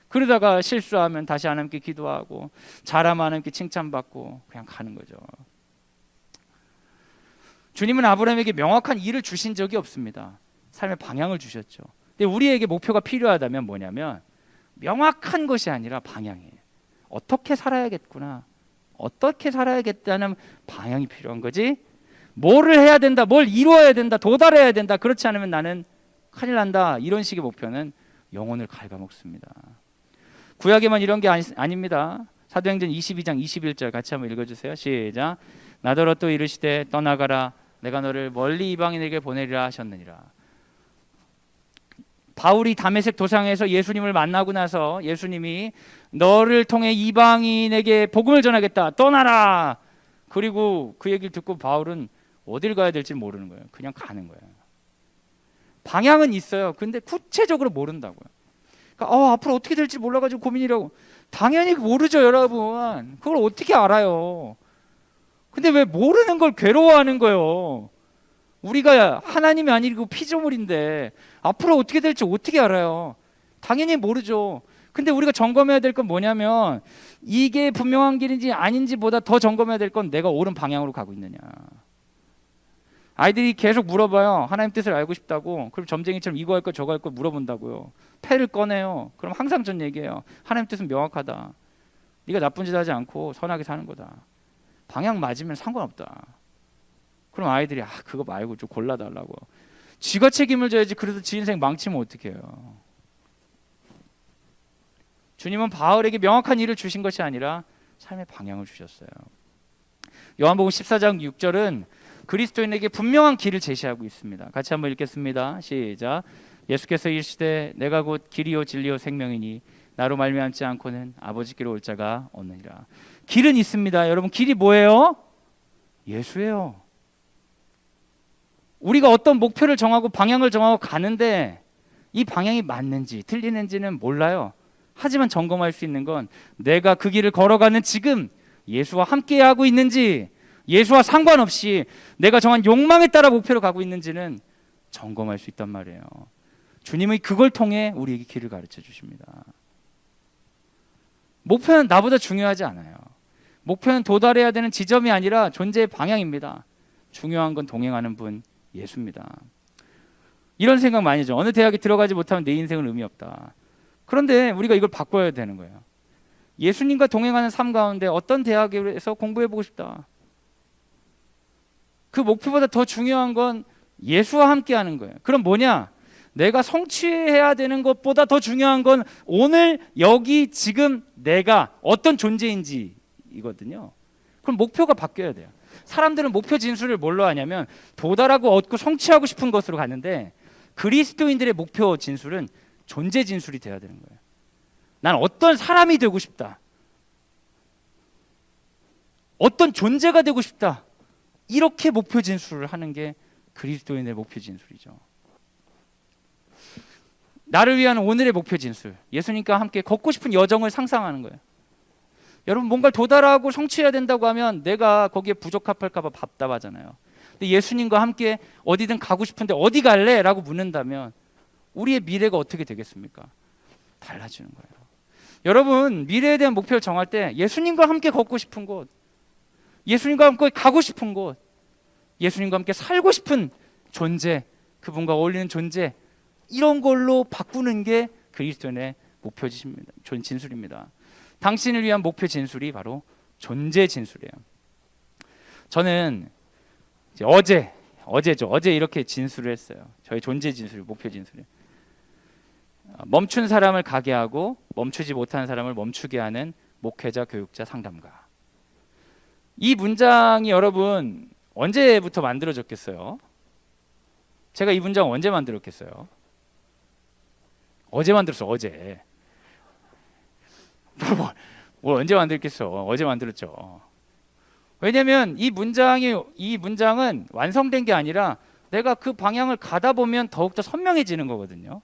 그러다가 실수하면 다시 하나님께 기도하고 잘하면 하나님께 칭찬받고 그냥 가는 거죠. 주님은 아브라함에게 명확한 일을 주신 적이 없습니다. 삶의 방향을 주셨죠. 근데 우리에게 목표가 필요하다면 뭐냐면 명확한 것이 아니라 방향이에요. 어떻게 살아야겠구나, 어떻게 살아야겠다는 방향이 필요한 거지. 뭐를 해야 된다, 뭘 이루어야 된다, 도달해야 된다, 그렇지 않으면 나는 큰일 난다, 이런 식의 목표는 영혼을 갉아먹습니다. 구약에만 이런 게 아닙니다. 사도행전 22장 21절 같이 한번 읽어주세요. 시작. 나더러 또 이르시되 떠나가라, 내가 너를 멀리 이방인에게 보내리라 하셨느니라. 바울이 다메섹 도상에서 예수님을 만나고 나서 예수님이 너를 통해 이방인에게 복음을 전하겠다, 떠나라. 그리고 그 얘기를 듣고 바울은 어딜 가야 될지 모르는 거예요. 그냥 가는 거예요. 방향은 있어요. 근데 구체적으로 모른다고요. 그러니까 앞으로 어떻게 될지 몰라가지고 고민이라고. 당연히 모르죠, 여러분. 그걸 어떻게 알아요? 근데 왜 모르는 걸 괴로워하는 거예요? 우리가 하나님이 아니고 피조물인데 앞으로 어떻게 될지 어떻게 알아요? 당연히 모르죠. 근데 우리가 점검해야 될 건 뭐냐면 이게 분명한 길인지 아닌지보다 더 점검해야 될 건 내가 옳은 방향으로 가고 있느냐. 아이들이 계속 물어봐요. 하나님 뜻을 알고 싶다고. 그럼 점쟁이처럼 이거 할 거 저거 할 거 물어본다고요. 패를 꺼내요. 그럼 항상 전 얘기해요. 하나님 뜻은 명확하다. 네가 나쁜 짓 하지 않고 선하게 사는 거다. 방향 맞으면 상관없다. 그럼 아이들이 그거 말고 좀 골라달라고. 지가 책임을 져야지. 그래도 지 인생 망치면 어떡해요. 주님은 바울에게 명확한 일을 주신 것이 아니라 삶의 방향을 주셨어요. 요한복음 14장 6절은 그리스도인에게 분명한 길을 제시하고 있습니다. 같이 한번 읽겠습니다. 시작. 예수께서 이르시되 내가 곧 길이요 진리요 생명이니 나로 말미암지 않고는 아버지께로 올 자가 없느니라. 길은 있습니다. 여러분 길이 뭐예요? 예수예요. 우리가 어떤 목표를 정하고 방향을 정하고 가는데 이 방향이 맞는지 틀리는지는 몰라요. 하지만 점검할 수 있는 건 내가 그 길을 걸어가는 지금 예수와 함께하고 있는지, 예수와 상관없이 내가 정한 욕망에 따라 목표로 가고 있는지는 점검할 수 있단 말이에요. 주님이 그걸 통해 우리에게 길을 가르쳐 주십니다. 목표는 나보다 중요하지 않아요. 목표는 도달해야 되는 지점이 아니라 존재의 방향입니다. 중요한 건 동행하는 분 예수입니다. 이런 생각 많이 하죠. 어느 대학에 들어가지 못하면 내 인생은 의미 없다. 그런데 우리가 이걸 바꿔야 되는 거예요. 예수님과 동행하는 삶 가운데 어떤 대학에서 공부해보고 싶다. 그 목표보다 더 중요한 건 예수와 함께하는 거예요. 그럼 뭐냐? 내가 성취해야 되는 것보다 더 중요한 건 오늘 여기 지금 내가 어떤 존재인지이거든요. 그럼 목표가 바뀌어야 돼요. 사람들은 목표 진술을 뭘로 하냐면 도달하고 얻고 성취하고 싶은 것으로 가는데 그리스도인들의 목표 진술은 존재 진술이 돼야 되는 거예요. 난 어떤 사람이 되고 싶다. 어떤 존재가 되고 싶다. 이렇게 목표 진술을 하는 게 그리스도인의 목표 진술이죠. 나를 위한 오늘의 목표 진술. 예수님과 함께 걷고 싶은 여정을 상상하는 거예요. 여러분 뭔가를 도달하고 성취해야 된다고 하면 내가 거기에 부적합할까 봐 답답하잖아요. 근데 예수님과 함께 어디든 가고 싶은데 어디 갈래? 라고 묻는다면 우리의 미래가 어떻게 되겠습니까? 달라지는 거예요. 여러분 미래에 대한 목표를 정할 때 예수님과 함께 걷고 싶은 곳, 예수님과 함께 가고 싶은 곳, 예수님과 함께 살고 싶은 존재, 그분과 어울리는 존재, 이런 걸로 바꾸는 게 그리스도인의 목표 진술입니다. 당신을 위한 목표 진술이 바로 존재 진술이에요. 저는 이제 어제 이렇게 진술을 했어요. 저의 존재 진술, 목표 진술이. 멈춘 사람을 가게 하고 멈추지 못하는 사람을 멈추게 하는 목회자, 교육자, 상담가. 이 문장이 여러분 언제부터 만들어졌겠어요? 제가 이 문장 언제 만들었겠어요? 어제 만들었어요. 어제. 뭘 언제 만들겠어? 어제 만들었죠. 왜냐하면 이 문장은 완성된 게 아니라 내가 그 방향을 가다 보면 더욱더 선명해지는 거거든요.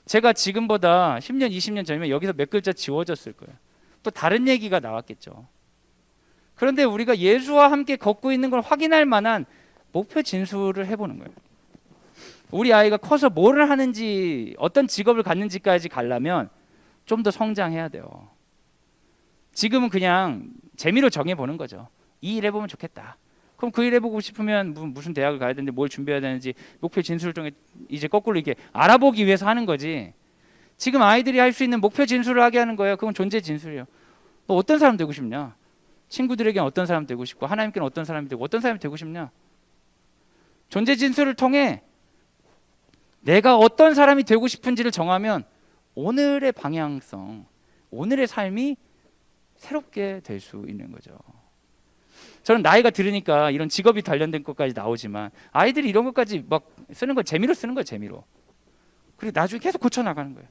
제가 지금보다 10년, 20년 전이면 여기서 몇 글자 지워졌을 거예요. 또 다른 얘기가 나왔겠죠. 그런데 우리가 예수와 함께 걷고 있는 걸 확인할 만한 목표 진술을 해보는 거예요. 우리 아이가 커서 뭐를 하는지, 어떤 직업을 갖는지까지 가려면 좀 더 성장해야 돼요. 지금은 그냥 재미로 정해보는 거죠. 이 일 해보면 좋겠다. 그럼 그 일 해보고 싶으면 무슨 대학을 가야 되는데 뭘 준비해야 되는지 목표 진술을 통해 이제 거꾸로 이게 알아보기 위해서 하는 거지. 지금 아이들이 할 수 있는 목표 진술을 하게 하는 거예요. 그건 존재 진술이에요. 너 어떤 사람 되고 싶냐? 친구들에게는 어떤 사람 되고 싶고 하나님께는 어떤 사람이 되고 어떤 사람이 되고 싶냐? 존재 진술을 통해 내가 어떤 사람이 되고 싶은지를 정하면 오늘의 방향성, 오늘의 삶이 새롭게 될 수 있는 거죠. 저는 나이가 들으니까 이런 직업이 관련된 것까지 나오지만 아이들이 이런 것까지 막 쓰는 건 재미로 쓰는 거예요. 재미로. 그리고 나중에 계속 고쳐나가는 거예요.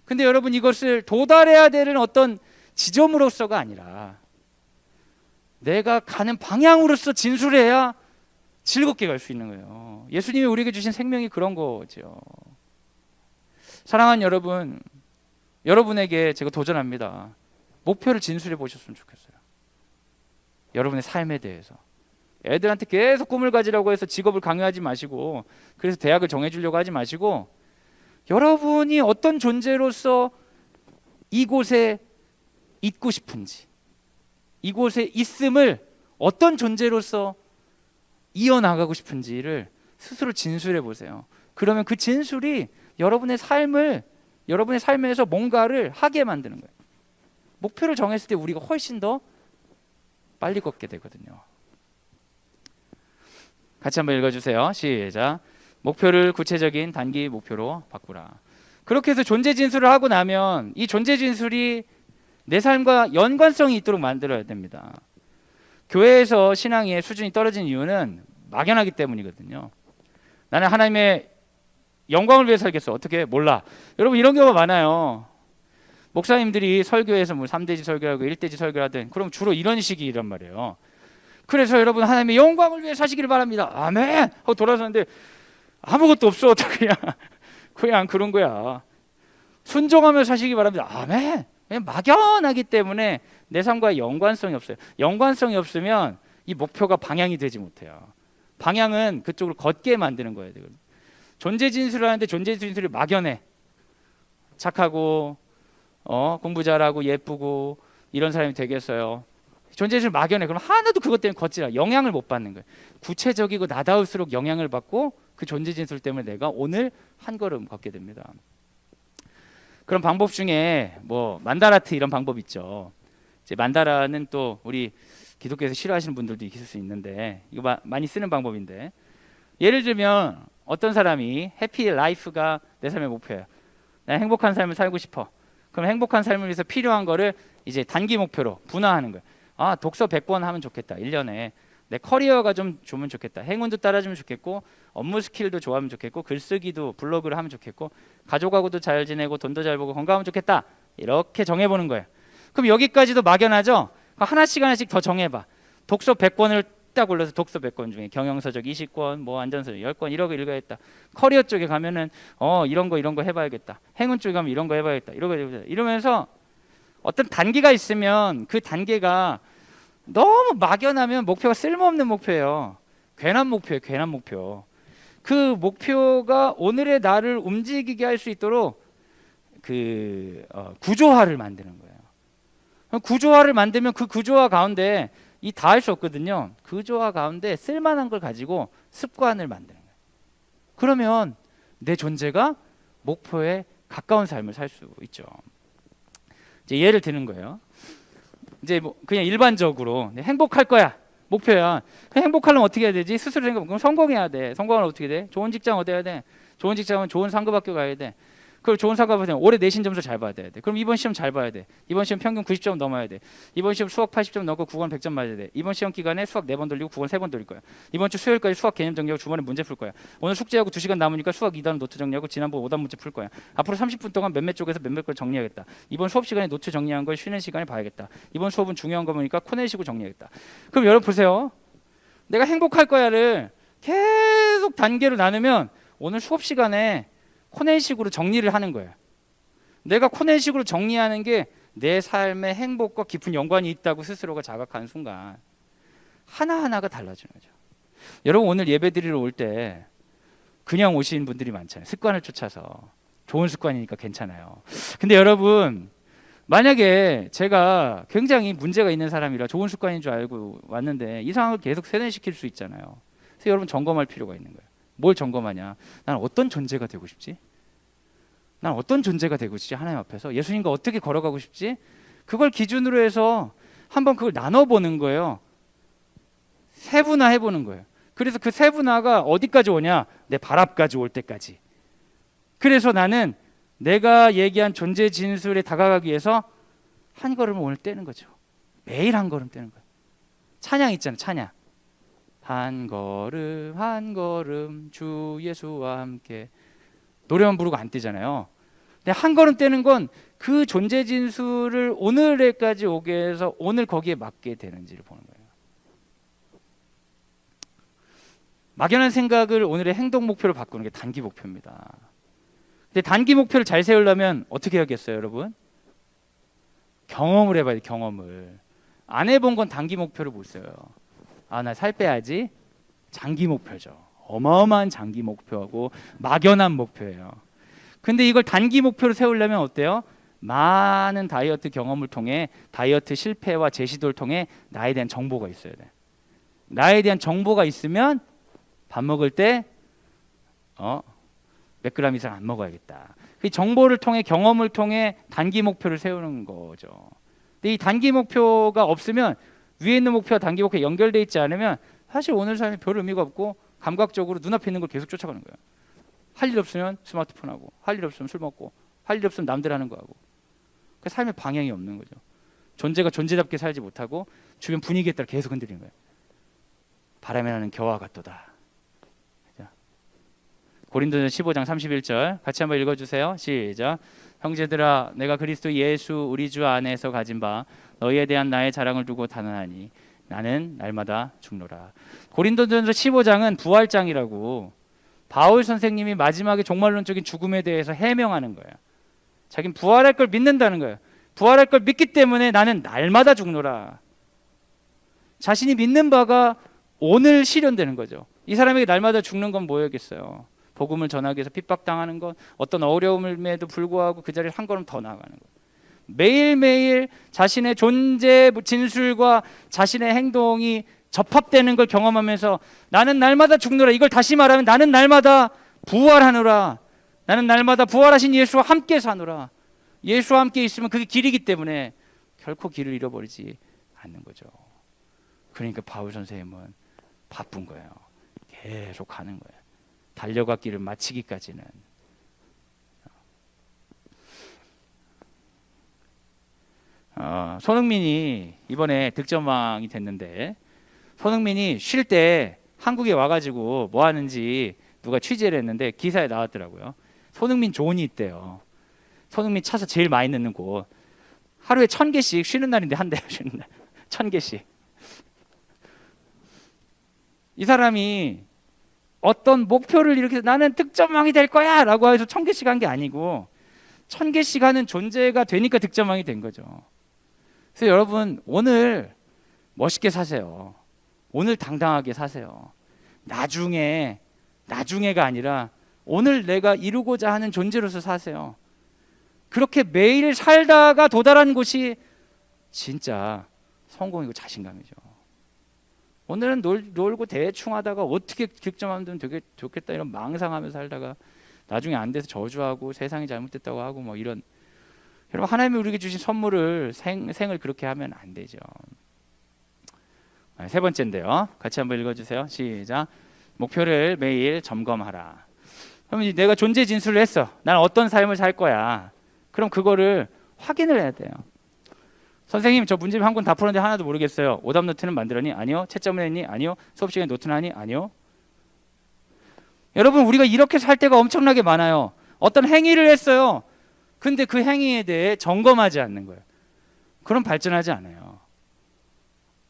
근데 여러분 이것을 도달해야 되는 어떤 지점으로서가 아니라 내가 가는 방향으로서 진술해야 즐겁게 갈 수 있는 거예요. 예수님이 우리에게 주신 생명이 그런 거죠. 사랑하는 여러분, 여러분에게 제가 도전합니다. 목표를 진술해 보셨으면 좋겠어요. 여러분의 삶에 대해서. 애들한테 계속 꿈을 가지라고 해서 직업을 강요하지 마시고, 그래서 대학을 정해주려고 하지 마시고, 여러분이 어떤 존재로서 이곳에 있고 싶은지, 이곳에 있음을 어떤 존재로서 이어나가고 싶은지를 스스로 진술해 보세요. 그러면 그 진술이 여러분의 삶에서 뭔가를 하게 만드는 거예요. 목표를 정했을 때 우리가 훨씬 더 빨리 걷게 되거든요. 같이 한번 읽어주세요. 시작. 목표를 구체적인 단기 목표로 바꾸라. 그렇게 해서 존재 진술을 하고 나면 이 존재 진술이 내 삶과 연관성이 있도록 만들어야 됩니다. 교회에서 신앙의 수준이 떨어진 이유는 막연하기 때문이거든요. 나는 하나님의 영광을 위해 살겠어. 어떻게? 몰라. 여러분 이런 경우가 많아요. 목사님들이 설교에서 뭐 3대지 설교하고 1대지 설교를 하든 그럼 주로 이런 식이란 말이에요. 그래서 여러분 하나님의 영광을 위해 사시기를 바랍니다. 아멘! 하고 돌아서는데 아무것도 없어. 그냥 그런 거야. 순종하며 사시기 바랍니다. 아멘! 그냥 막연하기 때문에 내 삶과 연관성이 없어요. 연관성이 없으면 이 목표가 방향이 되지 못해요. 방향은 그쪽으로 걷게 만드는 거예요. 존재 진술을 하는데 존재 진술이 막연해. 착하고 공부 잘하고 예쁘고 이런 사람이 되겠어요. 존재 진술 막연해. 그럼 하나도 그것 때문에 걷지라. 영향을 못 받는 거예요. 구체적이고 나다울수록 영향을 받고 그 존재 진술 때문에 내가 오늘 한 걸음 걷게 됩니다. 그런 방법 중에 뭐 만다라트 이런 방법 있죠. 이제 만다라는 또 우리 기독교에서 싫어하시는 분들도 있을 수 있는데 이거 많이 쓰는 방법인데 예를 들면 어떤 사람이 해피 라이프가 내 삶의 목표예요. 난 행복한 삶을 살고 싶어. 그럼 행복한 삶을 위해서 필요한 거를 이제 단기 목표로 분화하는 거예요. 아, 독서 100권 하면 좋겠다. 1년에. 내 커리어가 좀 좋으면 좋겠다. 행운도 따라주면 좋겠고 업무 스킬도 좋아하면 좋겠고 글쓰기도 블로그를 하면 좋겠고 가족하고도 잘 지내고 돈도 잘 벌고 건강하면 좋겠다. 이렇게 정해보는 거예요. 그럼 여기까지도 막연하죠? 하나씩 더 정해봐. 독서 100권을 딱 골라서 독서 100권 중에 경영서적 20권, 뭐 안전서적 10권 이런 거 읽어야겠다. 커리어 쪽에 가면은 이런 거 해봐야겠다. 행운 쪽에 가면 이런 거 해봐야겠다. 이러면서 어떤 단계가 있으면 그 단계가 너무 막연하면 목표가 쓸모없는 목표예요. 괜한 목표예요. 괜한 목표. 그 목표가 오늘의 나를 움직이게 할 수 있도록 구조화를 만드는 거예요. 구조화를 만들면 그 구조화 가운데 이 다 할 수 없거든요. 구조화 가운데 쓸만한 걸 가지고 습관을 만드는 거예요. 그러면 내 존재가 목표에 가까운 삶을 살 수 있죠. 이제 예를 드는 거예요. 이제 뭐 그냥 일반적으로 행복할 거야. 목표야. 행복하려면 어떻게 해야 되지? 스스로 생각해. 그럼 성공해야 돼. 성공하면 어떻게 돼? 좋은 직장 얻어야 돼. 좋은 직장은 좋은 상급학교 가야 돼. 그걸 좋은 사과 받으면 올해 내신 점수 잘 받아야 돼. 그럼 이번 시험 잘 봐야 돼. 이번 시험 평균 90점 넘어야 돼. 이번 시험 수학 80점 넘고 국어는 100점 맞아야 돼. 이번 시험 기간에 수학 4번 돌리고 국어는 3번 돌릴 거야. 이번 주 수요일까지 수학 개념 정리하고 주말에 문제 풀 거야. 오늘 숙제하고 2시간 남으니까 수학 2단 노트 정리하고 지난번 5단 문제 풀 거야. 앞으로 30분 동안 몇몇 쪽에서 몇몇 걸 정리하겠다. 이번 수업 시간에 노트 정리한 걸 쉬는 시간에 봐야겠다. 이번 수업은 중요한 거 보니까 코네시고 정리하겠다. 그럼 여러분 보세요. 내가 행복할 거야를 계속 단계로 나누면 오늘 수업 시간에 코넬식으로 정리를 하는 거예요. 내가 코넬식으로 정리하는 게 내 삶의 행복과 깊은 연관이 있다고 스스로가 자각하는 순간 하나하나가 달라지는 거죠. 여러분 오늘 예배 드리러 올 때 그냥 오신 분들이 많잖아요. 습관을 쫓아서. 좋은 습관이니까 괜찮아요. 근데 여러분 만약에 제가 굉장히 문제가 있는 사람이라 좋은 습관인 줄 알고 왔는데 이 상황을 계속 세뇌시킬 수 있잖아요. 그래서 여러분 점검할 필요가 있는 거예요. 뭘 점검하냐? 난 어떤 존재가 되고 싶지? 난 어떤 존재가 되고 싶지? 하나님 앞에서 예수님과 어떻게 걸어가고 싶지? 그걸 기준으로 해서 한번 그걸 나눠보는 거예요. 세분화해보는 거예요. 그래서 그 세분화가 어디까지 오냐? 내 발 앞까지 올 때까지. 그래서 나는 내가 얘기한 존재 진술에 다가가기 위해서 한 걸음을 오늘 떼는 거죠. 매일 한 걸음 떼는 거예요. 찬양 있잖아요. 찬양. 한 걸음 한 걸음 주 예수와 함께. 노래만 부르고 안 떼잖아요. 근데 한 걸음 떼는 건 그 존재 진술을 오늘에까지 오게 해서 오늘 거기에 맞게 되는지를 보는 거예요. 막연한 생각을 오늘의 행동 목표로 바꾸는 게 단기 목표입니다. 근데 단기 목표를 잘 세우려면 어떻게 해야겠어요, 여러분? 경험을 해봐야 돼요. 경험을. 안 해본 건 단기 목표를 못 세워요. 아, 나 살 빼야지. 장기 목표죠. 어마어마한 장기 목표하고 막연한 목표예요. 근데 이걸 단기 목표로 세우려면 어때요? 많은 다이어트 경험을 통해 다이어트 실패와 제시도를 통해 나에 대한 정보가 있어야 돼. 나에 대한 정보가 있으면 밥 먹을 때 몇 그램 이상 안 먹어야겠다. 그 정보를 통해 경험을 통해 단기 목표를 세우는 거죠. 근데 이 단기 목표가 없으면 위에 있는 목표와 단기 목표가 연결돼 있지 않으면 사실 오늘 삶이 별 의미가 없고 감각적으로 눈앞에 있는 걸 계속 쫓아가는 거예요. 할 일 없으면 스마트폰 하고, 할 일 없으면 술 먹고, 할 일 없으면 남들 하는 거 하고. 그 삶의 방향이 없는 거죠. 존재가 존재답게 살지 못하고 주변 분위기에 따라 계속 흔들리는 거예요. 바람에 나는 겨와 같도다. 고린도전서 15장 31절 같이 한번 읽어주세요. 시작. 형제들아, 내가 그리스도 예수 우리 주 안에서 가진 바 너희에 대한 나의 자랑을 두고 단언하니 나는 날마다 죽노라. 고린도전서 15장은 부활장이라고 바울 선생님이 마지막에 종말론적인 죽음에 대해서 해명하는 거예요. 자기는 부활할 걸 믿는다는 거예요. 부활할 걸 믿기 때문에 나는 날마다 죽노라. 자신이 믿는 바가 오늘 실현되는 거죠. 이 사람에게 날마다 죽는 건 뭐였겠어요? 복음을 전하기 위해서 핍박당하는 것, 어떤 어려움에도 불구하고 그 자리를 한 걸음 더 나아가는 것. 매일매일 자신의 존재 진술과 자신의 행동이 접합되는 걸 경험하면서 나는 날마다 죽노라. 이걸 다시 말하면 나는 날마다 부활하노라. 나는 날마다 부활하신 예수와 함께 사노라. 예수와 함께 있으면 그게 길이기 때문에 결코 길을 잃어버리지 않는 거죠. 그러니까 바울 선생님은 바쁜 거예요. 계속 가는 거예요. 달려갔기를 마치기까지는. 손흥민이 이번에 득점왕이 됐는데 손흥민이 쉴 때 한국에 와가지고 뭐 하는지 누가 취재를 했는데 기사에 나왔더라고요. 손흥민 존이 있대요. 손흥민 차서 제일 많이 넣는 곳. 하루에 1000개씩 쉬는 날인데 한대요. 쉬는 날 1000개씩. 이 사람이 어떤 목표를 이렇게 나는 득점왕이 될 거야 라고 해서 1000개씩 한 게 아니고 1000개씩 하는 존재가 되니까 득점왕이 된 거죠. 그래서 여러분 오늘 멋있게 사세요. 오늘 당당하게 사세요. 나중에가 아니라 오늘 내가 이루고자 하는 존재로서 사세요. 그렇게 매일 살다가 도달한 곳이 진짜 성공이고 자신감이죠. 오늘은 놀고 대충 하다가 어떻게 득점하면 되게 좋겠다 이런 망상하면서 살다가 나중에 안 돼서 저주하고 세상이 잘못됐다고 하고 뭐 이런. 여러분 하나님이 우리에게 주신 선물을 생을 그렇게 하면 안 되죠. 세 번째인데요. 같이 한번 읽어주세요. 시작. 목표를 매일 점검하라. 그러면 내가 존재 진술을 했어. 난 어떤 삶을 살 거야. 그럼 그거를 확인을 해야 돼요. 선생님, 저 문제집 한 권 다 풀었는데 하나도 모르겠어요. 오답 노트는 만들었니? 아니요. 채점을 했니? 아니요. 수업 시간에 노트는 하니? 아니요. 여러분, 우리가 이렇게 살 때가 엄청나게 많아요. 어떤 행위를 했어요. 근데 그 행위에 대해 점검하지 않는 거예요. 그럼 발전하지 않아요.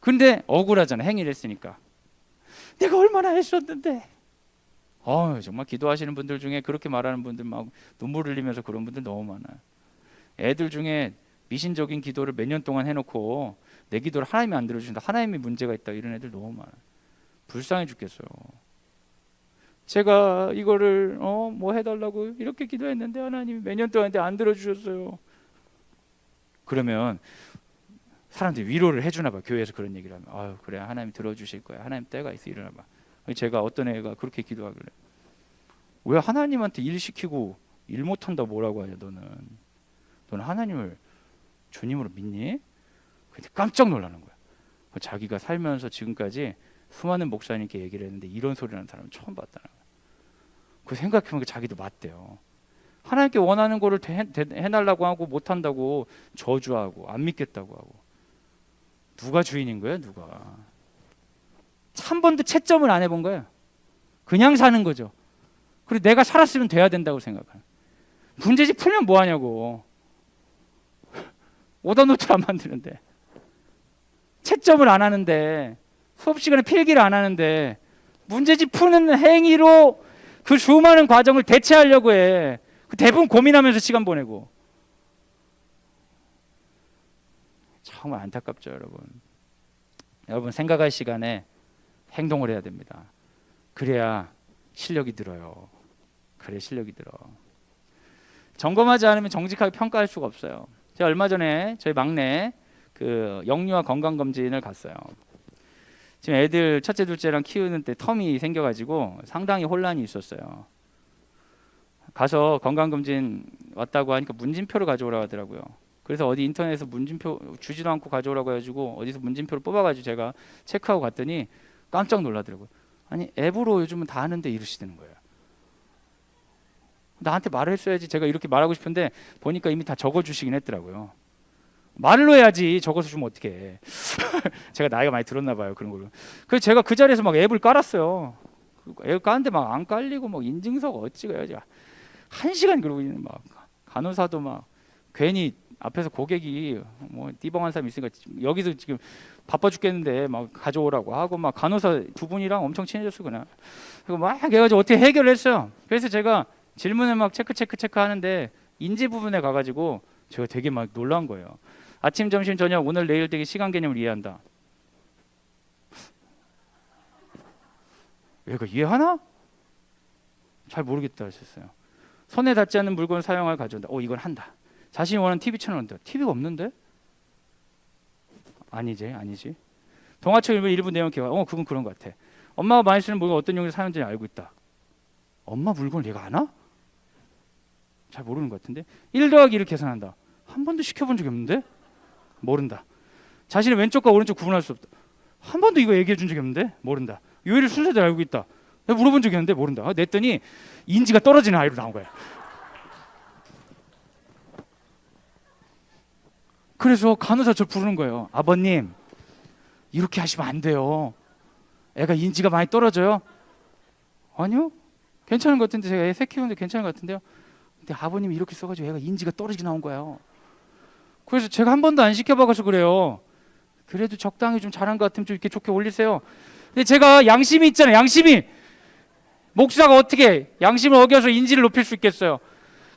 근데 억울하잖아. 행위를 했으니까. 내가 얼마나 했었는데. 정말 기도하시는 분들 중에 그렇게 말하는 분들 막 눈물 흘리면서 그런 분들 너무 많아요. 애들 중에 미신적인 기도를 몇 년 동안 해놓고 내 기도를 하나님이 안 들어주신다, 하나님이 문제가 있다, 이런 애들 너무 많아요. 불쌍해 죽겠어요. 제가 이거를 뭐 해달라고 이렇게 기도했는데 하나님이 몇 년 동안 안 들어주셨어요. 그러면 사람들이 위로를 해주나 봐. 교회에서 그런 얘기를 하면 그래, 하나님 들어주실 거야, 하나님 때가 있어, 일어나 봐. 제가 어떤 애가 그렇게 기도하길래, 왜 하나님한테 일 시키고 일 못한다 뭐라고 하냐, 너는 하나님을 주님으로 믿니? 근데 깜짝 놀라는 거야. 자기가 살면서 지금까지 수많은 목사님께 얘기를 했는데 이런 소리 하는 사람은 처음 봤다는 거야. 그 생각해보면 자기도 맞대요. 하나님께 원하는 거를 해달라고 하고 못한다고 저주하고 안 믿겠다고 하고. 누가 주인인 거예요? 누가? 한 번도 채점을 안 해본 거예요. 그냥 사는 거죠. 그리고 내가 살았으면 돼야 된다고 생각하는. 문제집 풀면 뭐 하냐고. 오답노트를 안 만드는데, 채점을 안 하는데, 수업 시간에 필기를 안 하는데, 문제집 푸는 행위로 그 수많은 과정을 대체하려고 해. 그 대부분 고민하면서 시간 보내고. 정말 안타깝죠, 여러분. 여러분, 생각할 시간에 행동을 해야 됩니다. 그래야 실력이 늘어요. 그래, 실력이 늘어. 점검하지 않으면 정직하게 평가할 수가 없어요. 제가 얼마 전에 저희 막내 그 영유아 건강 검진을 갔어요. 지금 애들 첫째 둘째랑 키우는 때 텀이 생겨가지고 상당히 혼란이 있었어요. 가서 건강 검진 왔다고 하니까 문진표를 가져오라고 하더라고요. 그래서 어디 인터넷에서 문진표 주지도 않고 가져오라고 해가지고 어디서 문진표를 뽑아가지고 제가 체크하고 갔더니 깜짝 놀라더라고요. 아니, 앱으로 요즘은 다 하는데 이러시는 거예요. 나한테 말을 했어야지. 제가 이렇게 말하고 싶은데 보니까 이미 다 적어주시긴 했더라고요. 말로 해야지, 적어서 주면 어떡해. 제가 나이가 많이 들었나 봐요, 그런 걸로. 그래서 제가 그 자리에서 막 앱을 깔았어요. 앱 까는데 막 안 깔리고 막 인증서가 어찌가 해야지. 1시간 그러고 있는, 막 간호사도 막 괜히 앞에서 고객이 뭐 띠벙한 사람이 있으니까 여기서 지금 바빠 죽겠는데 막 가져오라고 하고, 막 간호사 두 분이랑 엄청 친해졌어 그냥. 그리고 막 해가지고 어떻게 해결을 했어요. 그래서 제가 질문을 막 체크 하는데 인지 부분에 가가지고 제가 되게 막 놀란 거예요. 아침, 점심, 저녁, 오늘, 내일 되게 시간 개념을 이해한다. 얘가 이해하나? 잘 모르겠다 했었어요. 손에 닿지 않는 물건 사용할 가져온다. 이건 한다. 자신이 원하는 TV 채널 온다. TV가 없는데? 아니지. 동화책 읽으면 일부 내용 기억. 그건 그런 것 같아. 엄마가 많이 쓰는 물건 어떤 용도로 사용되는지 알고 있다. 엄마 물건을 얘가 아나? 잘 모르는 것 같은데. 1 더하기 1을 계산한다. 한 번도 시켜본 적이 없는데? 모른다. 자신의 왼쪽과 오른쪽 구분할 수 없다. 한 번도 이거 얘기해 준 적이 없는데? 모른다. 요일을 순서대로 알고 있다. 내가 물어본 적이 없는데? 모른다. 냈더니 인지가 떨어지는 아이로 나온 거야. 그래서 간호사 저를 부르는 거예요. 아버님, 이렇게 하시면 안 돼요. 애가 인지가 많이 떨어져요. 아니요, 괜찮은 것 같은데. 제가 애 새 키우는데 괜찮은 것 같은데요. 근데 아버님이 이렇게 써가지고 애가 인지가 떨어지게 나온 거예요. 그래서 제가 한 번도 안 시켜봐서 그래요. 그래도 적당히 좀 잘한 것 같으면 좀 이렇게 좋게 올리세요. 근데 제가 양심이 있잖아요. 양심이. 목사가 어떻게 양심을 어겨서 인지를 높일 수 있겠어요.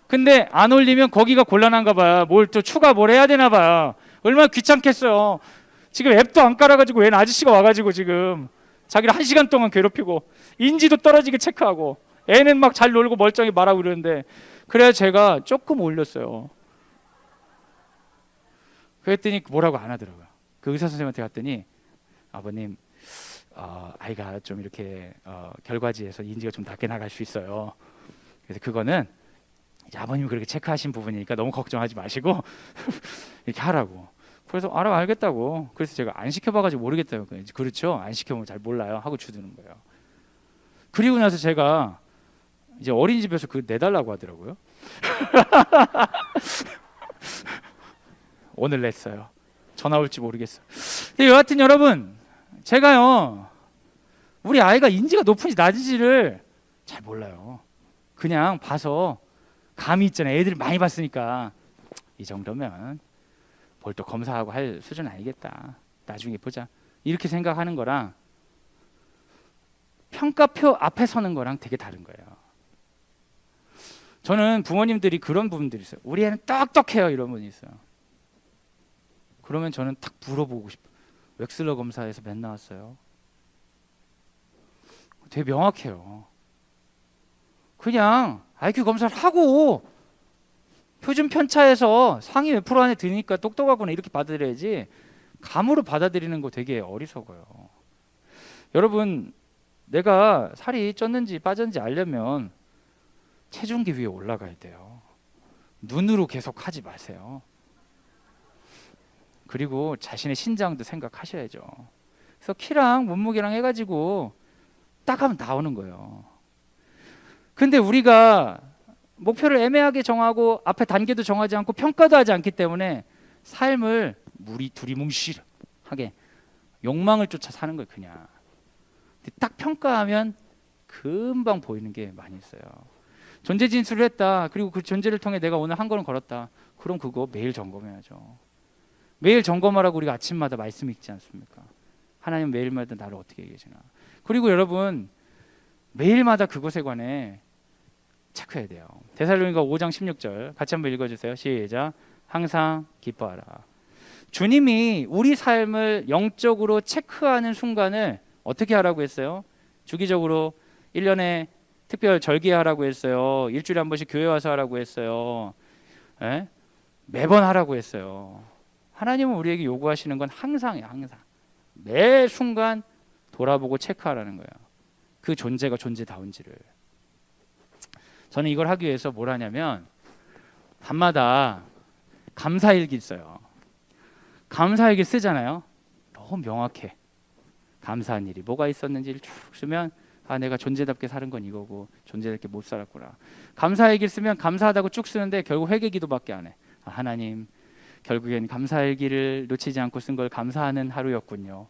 근데 안 올리면 거기가 곤란한가 봐요. 뭘 또 추가 뭘 해야 되나 봐요. 얼마나 귀찮겠어요. 지금 앱도 안 깔아가지고 웬 아저씨가 와가지고 지금 자기를 1시간 동안 괴롭히고 인지도 떨어지게 체크하고 애는 막 잘 놀고 멀쩡히 말하고 그러는데, 그래야 제가 조금 올렸어요. 그랬더니 뭐라고 안 하더라고요. 그 의사 선생님한테 갔더니, 아버님, 아이가 좀 이렇게 결과지에서 인지가 좀 낮게 나갈 수 있어요. 그래서 그거는 이제 아버님이 그렇게 체크하신 부분이니까 너무 걱정하지 마시고 이렇게 하라고. 그래서 알겠다고. 그래서 제가 안 시켜봐가지고 모르겠다고. 그렇죠, 안 시켜보면 잘 몰라요 하고 주드는 거예요. 그리고 나서 제가 이제 어린이집에서 그 내달라고 하더라고요. 오늘 냈어요. 전화 올지 모르겠어요. 근데 여하튼 여러분, 제가요, 우리 아이가 인지가 높은지 낮은지를 잘 몰라요. 그냥 봐서 감이 있잖아요. 애들 많이 봤으니까 이 정도면 뭘 또 검사하고 할 수준 아니겠다. 나중에 보자. 이렇게 생각하는 거랑 평가표 앞에 서는 거랑 되게 다른 거예요. 저는 부모님들이 그런 부분들이 있어요. 우리 애는 똑똑해요 이런 분이 있어요. 그러면 저는 딱 물어보고 싶어요. 웩슬러 검사에서 몇 나왔어요? 되게 명확해요. 그냥 IQ 검사를 하고 표준 편차에서 상위 몇 프로 안에 드니까 똑똑하구나 이렇게 받아들여야지 감으로 받아들이는 거 되게 어리석어요. 여러분, 내가 살이 쪘는지 빠졌는지 알려면 체중계 위에 올라가야 돼요. 눈으로 계속 하지 마세요. 그리고 자신의 신장도 생각하셔야죠. 그래서 키랑 몸무게랑 해가지고 딱 하면 나오는 거예요. 근데 우리가 목표를 애매하게 정하고 앞에 단계도 정하지 않고 평가도 하지 않기 때문에 삶을 두리뭉실하게 욕망을 쫓아 사는 거예요. 그냥. 근데 딱 평가하면 금방 보이는 게 많이 있어요. 존재 진술을 했다. 그리고 그 존재를 통해 내가 오늘 한 걸음 걸었다. 그럼 그거 매일 점검해야죠. 매일 점검하라고 우리가 아침마다 말씀 읽지 않습니까? 하나님 매일마다 나를 어떻게 계시나. 그리고 여러분, 매일마다 그것에 관해 체크해야 돼요. 데살로니가 5장 16절 같이 한번 읽어주세요. 시작. 항상 기뻐하라. 주님이 우리 삶을 영적으로 체크하는 순간을 어떻게 하라고 했어요? 주기적으로 1년에 특별 절기하라고 했어요. 일주일에 한 번씩 교회 와서 하라고 했어요. 에? 매번 하라고 했어요. 하나님은 우리에게 요구하시는 건 항상이에요. 항상. 매 순간 돌아보고 체크하라는 거예요. 그 존재가 존재다운지를. 저는 이걸 하기 위해서 뭘 하냐면 밤마다 감사일기 써요. 감사일기 쓰잖아요. 너무 명확해. 감사한 일이 뭐가 있었는지를 쭉 쓰면 아, 내가 존재답게 사는 건 이거고 존재답게 못 살았구나. 감사일기를 쓰면 감사하다고 쭉 쓰는데 결국 회개기도밖에 안 해. 아, 하나님, 결국엔 감사일기를 놓치지 않고 쓴 걸 감사하는 하루였군요.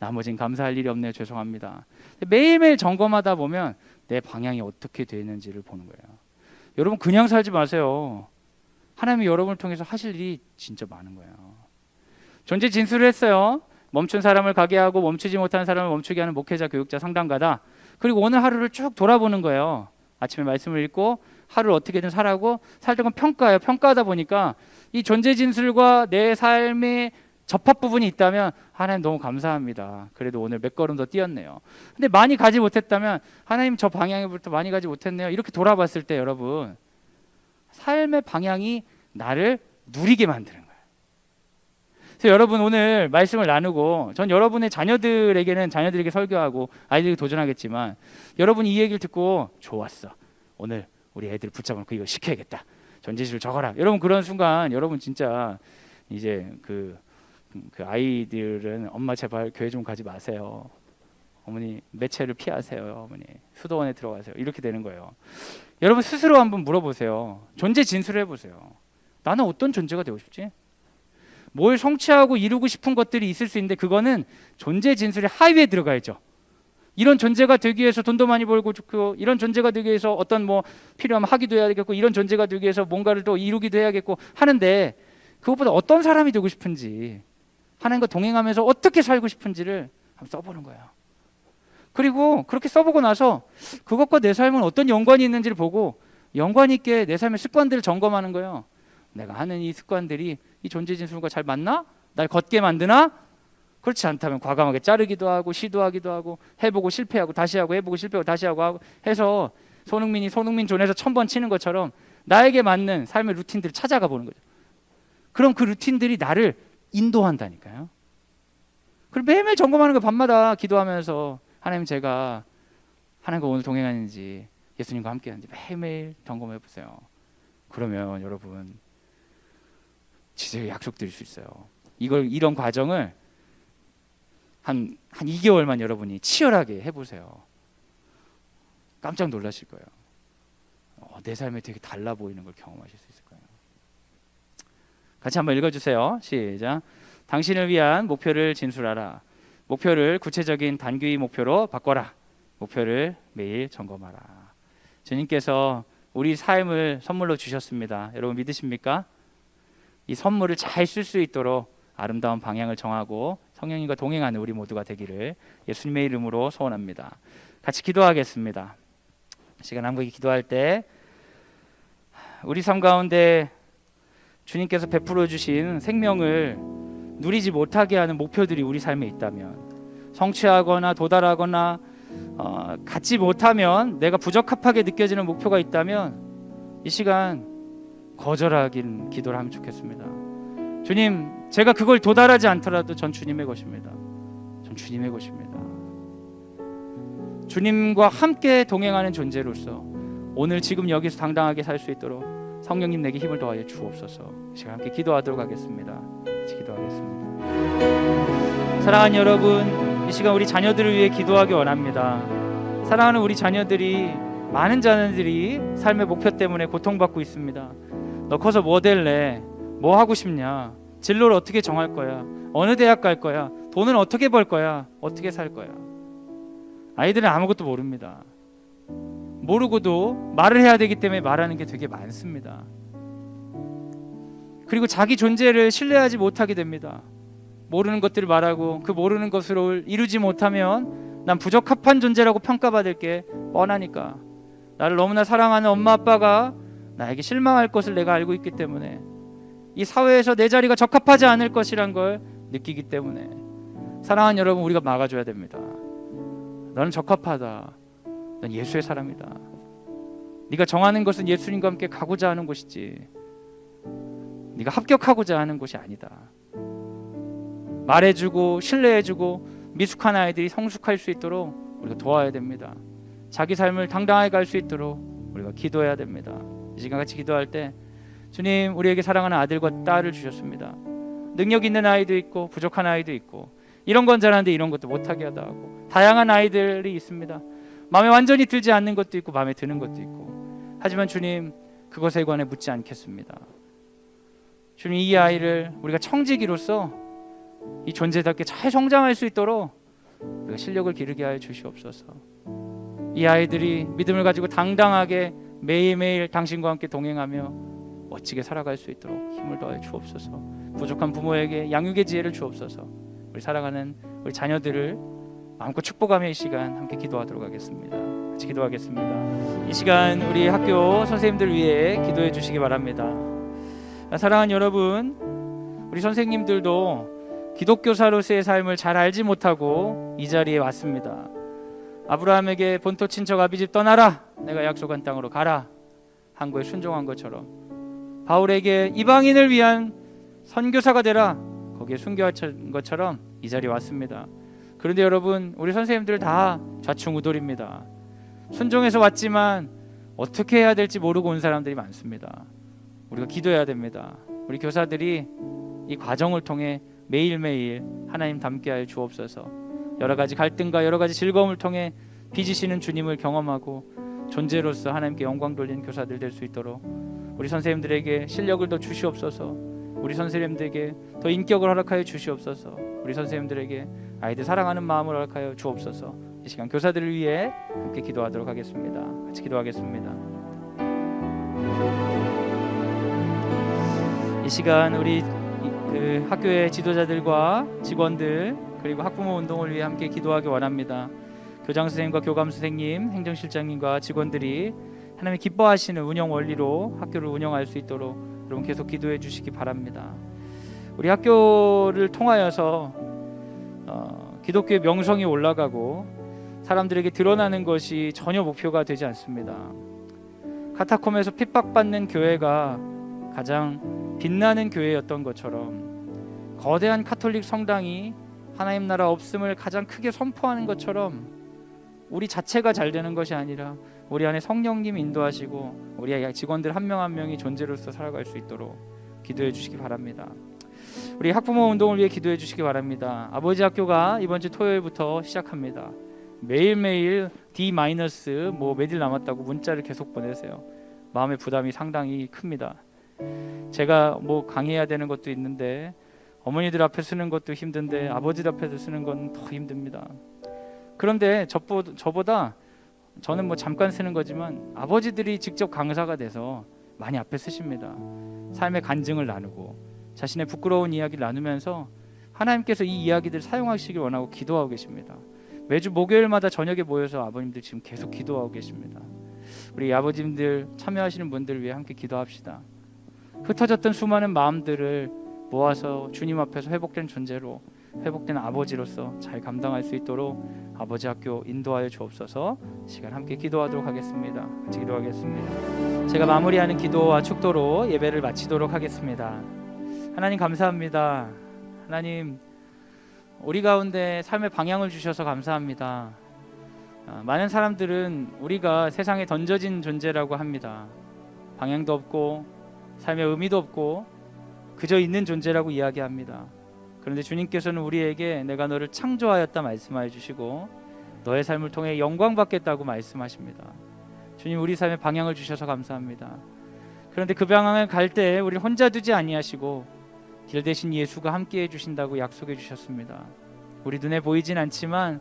나머진 감사할 일이 없네요. 죄송합니다. 매일매일 점검하다 보면 내 방향이 어떻게 되는지를 보는 거예요. 여러분 그냥 살지 마세요. 하나님이 여러분을 통해서 하실 일이 진짜 많은 거예요. 존재 진술을 했어요. 멈춘 사람을 가게 하고 멈추지 못하는 사람을 멈추게 하는 목회자, 교육자, 상담가다. 그리고 오늘 하루를 쭉 돌아보는 거예요. 아침에 말씀을 읽고 하루를 어떻게든 살아고 살던 건 평가예요. 평가하다 보니까 이 존재 진술과 내 삶의 접합 부분이 있다면 하나님 너무 감사합니다. 그래도 오늘 몇 걸음 더 뛰었네요. 근데 많이 가지 못했다면 하나님 저 방향에부터 많이 가지 못했네요. 이렇게 돌아봤을 때 여러분 삶의 방향이 나를 누리게 만드는 거예요. 그래서 여러분 오늘 말씀을 나누고 전 여러분의 자녀들에게 설교하고 아이들에게 도전하겠지만 여러분이 이 얘기를 듣고 좋았어. 오늘 우리 애들 붙잡아놓고 이거 시켜야겠다. 전지식을 적어라. 여러분 그런 순간 여러분 진짜 이제 그 아이들은 엄마 제발 교회 좀 가지 마세요. 어머니 매체를 피하세요. 어머니 수도원에 들어가세요. 이렇게 되는 거예요. 여러분 스스로 한번 물어보세요. 존재 진술을 해보세요. 나는 어떤 존재가 되고 싶지? 뭘 성취하고 이루고 싶은 것들이 있을 수 있는데 그거는 존재 진술의 하위에 들어가야죠. 이런 존재가 되기 위해서 돈도 많이 벌고 좋고 이런 존재가 되기 위해서 어떤 뭐 필요하면 하기도 해야겠고 이런 존재가 되기 위해서 뭔가를 또 이루기도 해야겠고 하는데 그것보다 어떤 사람이 되고 싶은지 하나님과 동행하면서 어떻게 살고 싶은지를 한번 써보는 거예요. 그리고 그렇게 써보고 나서 그것과 내 삶은 어떤 연관이 있는지를 보고 연관 있게 내 삶의 습관들을 점검하는 거예요. 내가 하는 이 습관들이 이 존재 진술과 잘 맞나? 날 걷게 만드나? 그렇지 않다면 과감하게 자르기도 하고 시도하기도 하고 해보고 실패하고 다시 하고 해보고 실패하고 다시 하고 해서 손흥민 존에서 1000번 치는 것처럼 나에게 맞는 삶의 루틴들을 찾아가 보는 거죠. 그럼 그 루틴들이 나를 인도한다니까요. 그럼 매일매일 점검하는 거 밤마다 기도하면서 하나님 제가 하나님과 오늘 동행하는지 예수님과 함께하는지 매일매일 점검해 보세요. 그러면 여러분 진짜 약속드릴 수 있어요. 이런 과정을 한 2개월만 여러분이 치열하게 해보세요. 깜짝 놀라실 거예요. 내 삶에 되게 달라 보이는 걸 경험하실 수 있을 거예요. 같이 한번 읽어주세요. 시작. 당신을 위한 목표를 진술하라. 목표를 구체적인 단기 목표로 바꿔라. 목표를 매일 점검하라. 주님께서 우리 삶을 선물로 주셨습니다. 여러분 믿으십니까? 이 선물을 잘 쓸 수 있도록 아름다운 방향을 정하고 성령님과 동행하는 우리 모두가 되기를 예수님의 이름으로 소원합니다. 같이 기도하겠습니다. 시간 함께 기도할 때 우리 삶 가운데 주님께서 베풀어 주신 생명을 누리지 못하게 하는 목표들이 우리 삶에 있다면, 성취하거나 도달하거나 갖지 못하면 내가 부적합하게 느껴지는 목표가 있다면 이 시간 거절하긴 기도를 하면 좋겠습니다. 주님, 제가 그걸 도달하지 않더라도 전 주님의 것입니다. 전 주님의 것입니다. 주님과 함께 동행하는 존재로서 오늘 지금 여기서 당당하게 살 수 있도록 성령님 내게 힘을 더하여 주옵소서. 이 시간 함께 기도하도록 하겠습니다. 같이 기도하겠습니다. 사랑하는 여러분, 이 시간 우리 자녀들을 위해 기도하기 원합니다. 사랑하는 우리 자녀들이, 많은 자녀들이 삶의 목표 때문에 고통받고 있습니다. 너 커서 뭐 될래? 뭐 하고 싶냐? 진로를 어떻게 정할 거야? 어느 대학 갈 거야? 돈은 어떻게 벌 거야? 어떻게 살 거야? 아이들은 아무것도 모릅니다. 모르고도 말을 해야 되기 때문에 말하는 게 되게 많습니다. 그리고 자기 존재를 신뢰하지 못하게 됩니다. 모르는 것들을 말하고 그 모르는 것으로 이루지 못하면 난 부적합한 존재라고 평가받을 게 뻔하니까, 나를 너무나 사랑하는 엄마 아빠가 나에게 실망할 것을 내가 알고 있기 때문에, 이 사회에서 내 자리가 적합하지 않을 것이란 걸 느끼기 때문에, 사랑하는 여러분, 우리가 막아줘야 됩니다. 너는 적합하다. 넌 예수의 사람이다. 네가 정하는 것은 예수님과 함께 가고자 하는 곳이지, 네가 합격하고자 하는 곳이 아니다. 말해주고 신뢰해주고 미숙한 아이들이 성숙할 수 있도록 우리가 도와야 됩니다. 자기 삶을 당당하게 갈 수 있도록 우리가 기도해야 됩니다. 이 시간 같이 기도할 때, 주님, 우리에게 사랑하는 아들과 딸을 주셨습니다. 능력 있는 아이도 있고 부족한 아이도 있고, 이런 건 잘하는데 이런 것도 못하게 하다 하고, 다양한 아이들이 있습니다. 마음에 완전히 들지 않는 것도 있고 마음에 드는 것도 있고, 하지만 주님, 그것에 관해 묻지 않겠습니다. 주님, 이 아이를 우리가 청지기로서 이 존재답게 잘 성장할 수 있도록 우리가 실력을 기르게 하여 주시옵소서. 이 아이들이 믿음을 가지고 당당하게 매일매일 당신과 함께 동행하며 멋지게 살아갈 수 있도록 힘을 더하여 주옵소서. 부족한 부모에게 양육의 지혜를 주옵소서. 우리 사랑하는 우리 자녀들을 마음껏 축복하며 이 시간 함께 기도하도록 하겠습니다. 같이 기도하겠습니다. 이 시간 우리 학교 선생님들 위해 기도해 주시기 바랍니다. 사랑하는 여러분, 우리 선생님들도 기독교사로서의 삶을 잘 알지 못하고 이 자리에 왔습니다. 아브라함에게 본토 친척 아비집 떠나라, 내가 약속한 땅으로 가라 한 거에 순종한 것처럼, 바울에게 이방인을 위한 선교사가 되라, 거기에 순교한 것처럼 이 자리에 왔습니다. 그런데 여러분, 우리 선생님들 다 좌충우돌입니다. 순종해서 왔지만 어떻게 해야 될지 모르고 온 사람들이 많습니다. 우리가 기도해야 됩니다. 우리 교사들이 이 과정을 통해 매일매일 하나님 닮게 하여 주옵소서. 여러 가지 갈등과 여러 가지 즐거움을 통해 빚으시는 주님을 경험하고 존재로서 하나님께 영광 돌리는 교사들 될 수 있도록 우리 선생님들에게 실력을 더 주시옵소서. 우리 선생님들에게 더 인격을 허락하여 주시옵소서. 우리 선생님들에게 아이들 사랑하는 마음을 허락하여 주옵소서. 이 시간 교사들을 위해 함께 기도하도록 하겠습니다. 같이 기도하겠습니다. 이 시간 우리 그 학교의 지도자들과 직원들 그리고 학부모 운동을 위해 함께 기도하기 원합니다. 교장 선생님과 교감 선생님, 행정실장님과 직원들이 하나님이 기뻐하시는 운영 원리로 학교를 운영할 수 있도록 여러분 계속 기도해 주시기 바랍니다. 우리 학교를 통하여서 기독교의 명성이 올라가고 사람들에게 드러나는 것이 전혀 목표가 되지 않습니다. 카타콤에서 핍박받는 교회가 가장 빛나는 교회였던 것처럼, 거대한 카톨릭 성당이 하나님 나라 없음을 가장 크게 선포하는 것처럼, 우리 자체가 잘 되는 것이 아니라 우리 안에 성령님 인도하시고 우리 직원들 한 명 한 명이 존재로서 살아갈 수 있도록 기도해 주시기 바랍니다. 우리 학부모 운동을 위해 기도해 주시기 바랍니다. 아버지 학교가 이번 주 토요일부터 시작합니다. 매일매일 D- 뭐 몇일 남았다고 문자를 계속 보내세요. 마음의 부담이 상당히 큽니다. 제가 뭐 강의해야 되는 것도 있는데 어머니들 앞에 쓰는 것도 힘든데 아버지들 앞에서 쓰는 건 더 힘듭니다. 그런데 저보다 저는 뭐 잠깐 쓰는 거지만 아버지들이 직접 강사가 돼서 많이 앞에 쓰십니다. 삶의 간증을 나누고 자신의 부끄러운 이야기를 나누면서 하나님께서 이 이야기들을 사용하시길 원하고 기도하고 계십니다. 매주 목요일마다 저녁에 모여서 아버님들 지금 계속 기도하고 계십니다. 우리 아버님들 참여하시는 분들을 위해 함께 기도합시다. 흩어졌던 수많은 마음들을 모아서 주님 앞에서 회복된 존재로, 회복된 아버지로서 잘 감당할 수 있도록 아버지 학교 인도하여 주옵소서. 시간 함께 기도하도록 하겠습니다. 같이 기도하겠습니다. 제가 마무리하는 기도와 축도로 예배를 마치도록 하겠습니다. 하나님 감사합니다. 하나님 우리 가운데 삶의 방향을 주셔서 감사합니다. 많은 사람들은 우리가 세상에 던져진 존재라고 합니다. 방향도 없고 삶의 의미도 없고 그저 있는 존재라고 이야기합니다. 그런데 주님께서는 우리에게 내가 너를 창조하였다 말씀하여 주시고 너의 삶을 통해 영광 받겠다고 말씀하십니다. 주님 우리 삶의 방향을 주셔서 감사합니다. 그런데 그 방향을 갈 때 우리를 혼자 두지 아니하시고 길 대신 예수가 함께해 주신다고 약속해 주셨습니다. 우리 눈에 보이진 않지만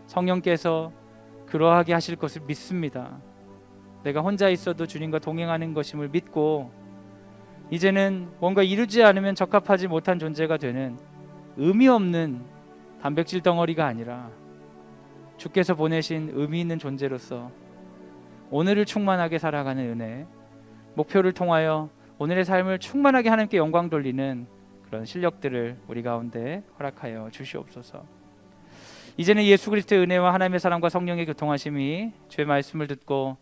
성령께서 그러하게 하실 것을 믿습니다. 내가 혼자 있어도 주님과 동행하는 것임을 믿고 이제는 뭔가 이루지 않으면 적합하지 못한 존재가 되는 의미 없는 단백질 덩어리가 아니라 주께서 보내신 의미 있는 존재로서 오늘을 충만하게 살아가는 은혜, 목표를 통하여 오늘의 삶을 충만하게 하나님께 영광 돌리는 그런 실력들을 우리 가운데 허락하여 주시옵소서. 이제는 예수 그리스도의 은혜와 하나님의 사랑과 성령의 교통하심이 주의 말씀을 듣고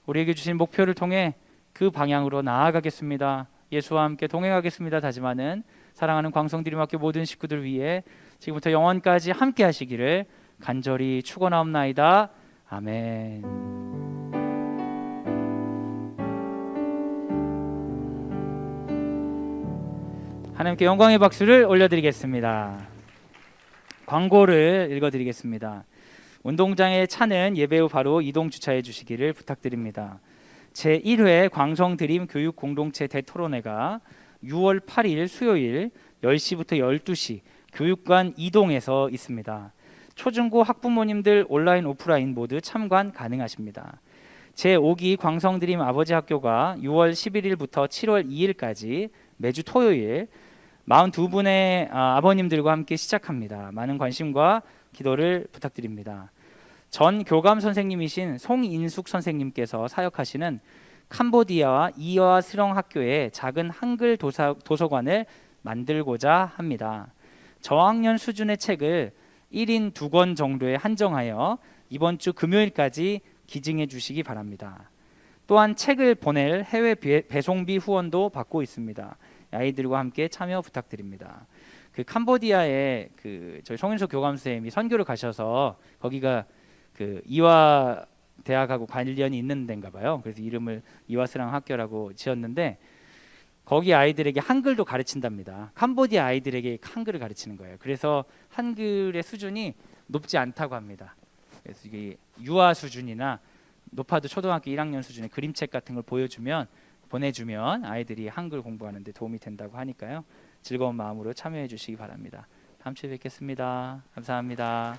우리에게 주신 목표를 통해 그 방향으로 나아가겠습니다. 예수와 함께 동행하겠습니다. 다짐하는 사랑하는 광성드림학교 모든 식구들 위해 지금부터 영원까지 함께 하시기를 간절히 축원하옵나이다. 아멘. 하나님께 영광의 박수를 올려드리겠습니다. 광고를 읽어드리겠습니다. 운동장에 차는 예배 후 바로 이동 주차해 주시기를 부탁드립니다. 제1회 광성드림 교육공동체 대토론회가 6월 8일 수요일 10시부터 12시 교육관 이동에서 있습니다. 초중고 학부모님들 온라인 오프라인 모두 참관 가능하십니다. 제5기 광성드림 아버지 학교가 6월 11일부터 7월 2일까지 매주 토요일 42분의 아버님들과 함께 시작합니다. 많은 관심과 기도를 부탁드립니다. 전 교감 선생님이신 송인숙 선생님께서 사역하시는 캄보디아와 이화 스렁 학교에 작은 한글 도서관을 만들고자 합니다. 저학년 수준의 책을 1인 2권 정도에 한정하여 이번 주 금요일까지 기증해 주시기 바랍니다. 또한 책을 보낼 해외 배송비 후원도 받고 있습니다. 아이들과 함께 참여 부탁드립니다. 그 캄보디아에 저희 송인숙 교감 선생님이 선교를 가셔서 거기가 그 이화 대학하고 관련이 있는 데인가 봐요. 그래서 이름을 이화스랑 학교라고 지었는데 거기 아이들에게 한글도 가르친답니다. 캄보디아 아이들에게 한글을 가르치는 거예요. 그래서 한글의 수준이 높지 않다고 합니다. 그래서 이게 유아 수준이나 높아도 초등학교 1학년 수준의 그림책 같은 걸 보내주면 아이들이 한글 공부하는 데 도움이 된다고 하니까요. 즐거운 마음으로 참여해 주시기 바랍니다. 다음 주에 뵙겠습니다. 감사합니다.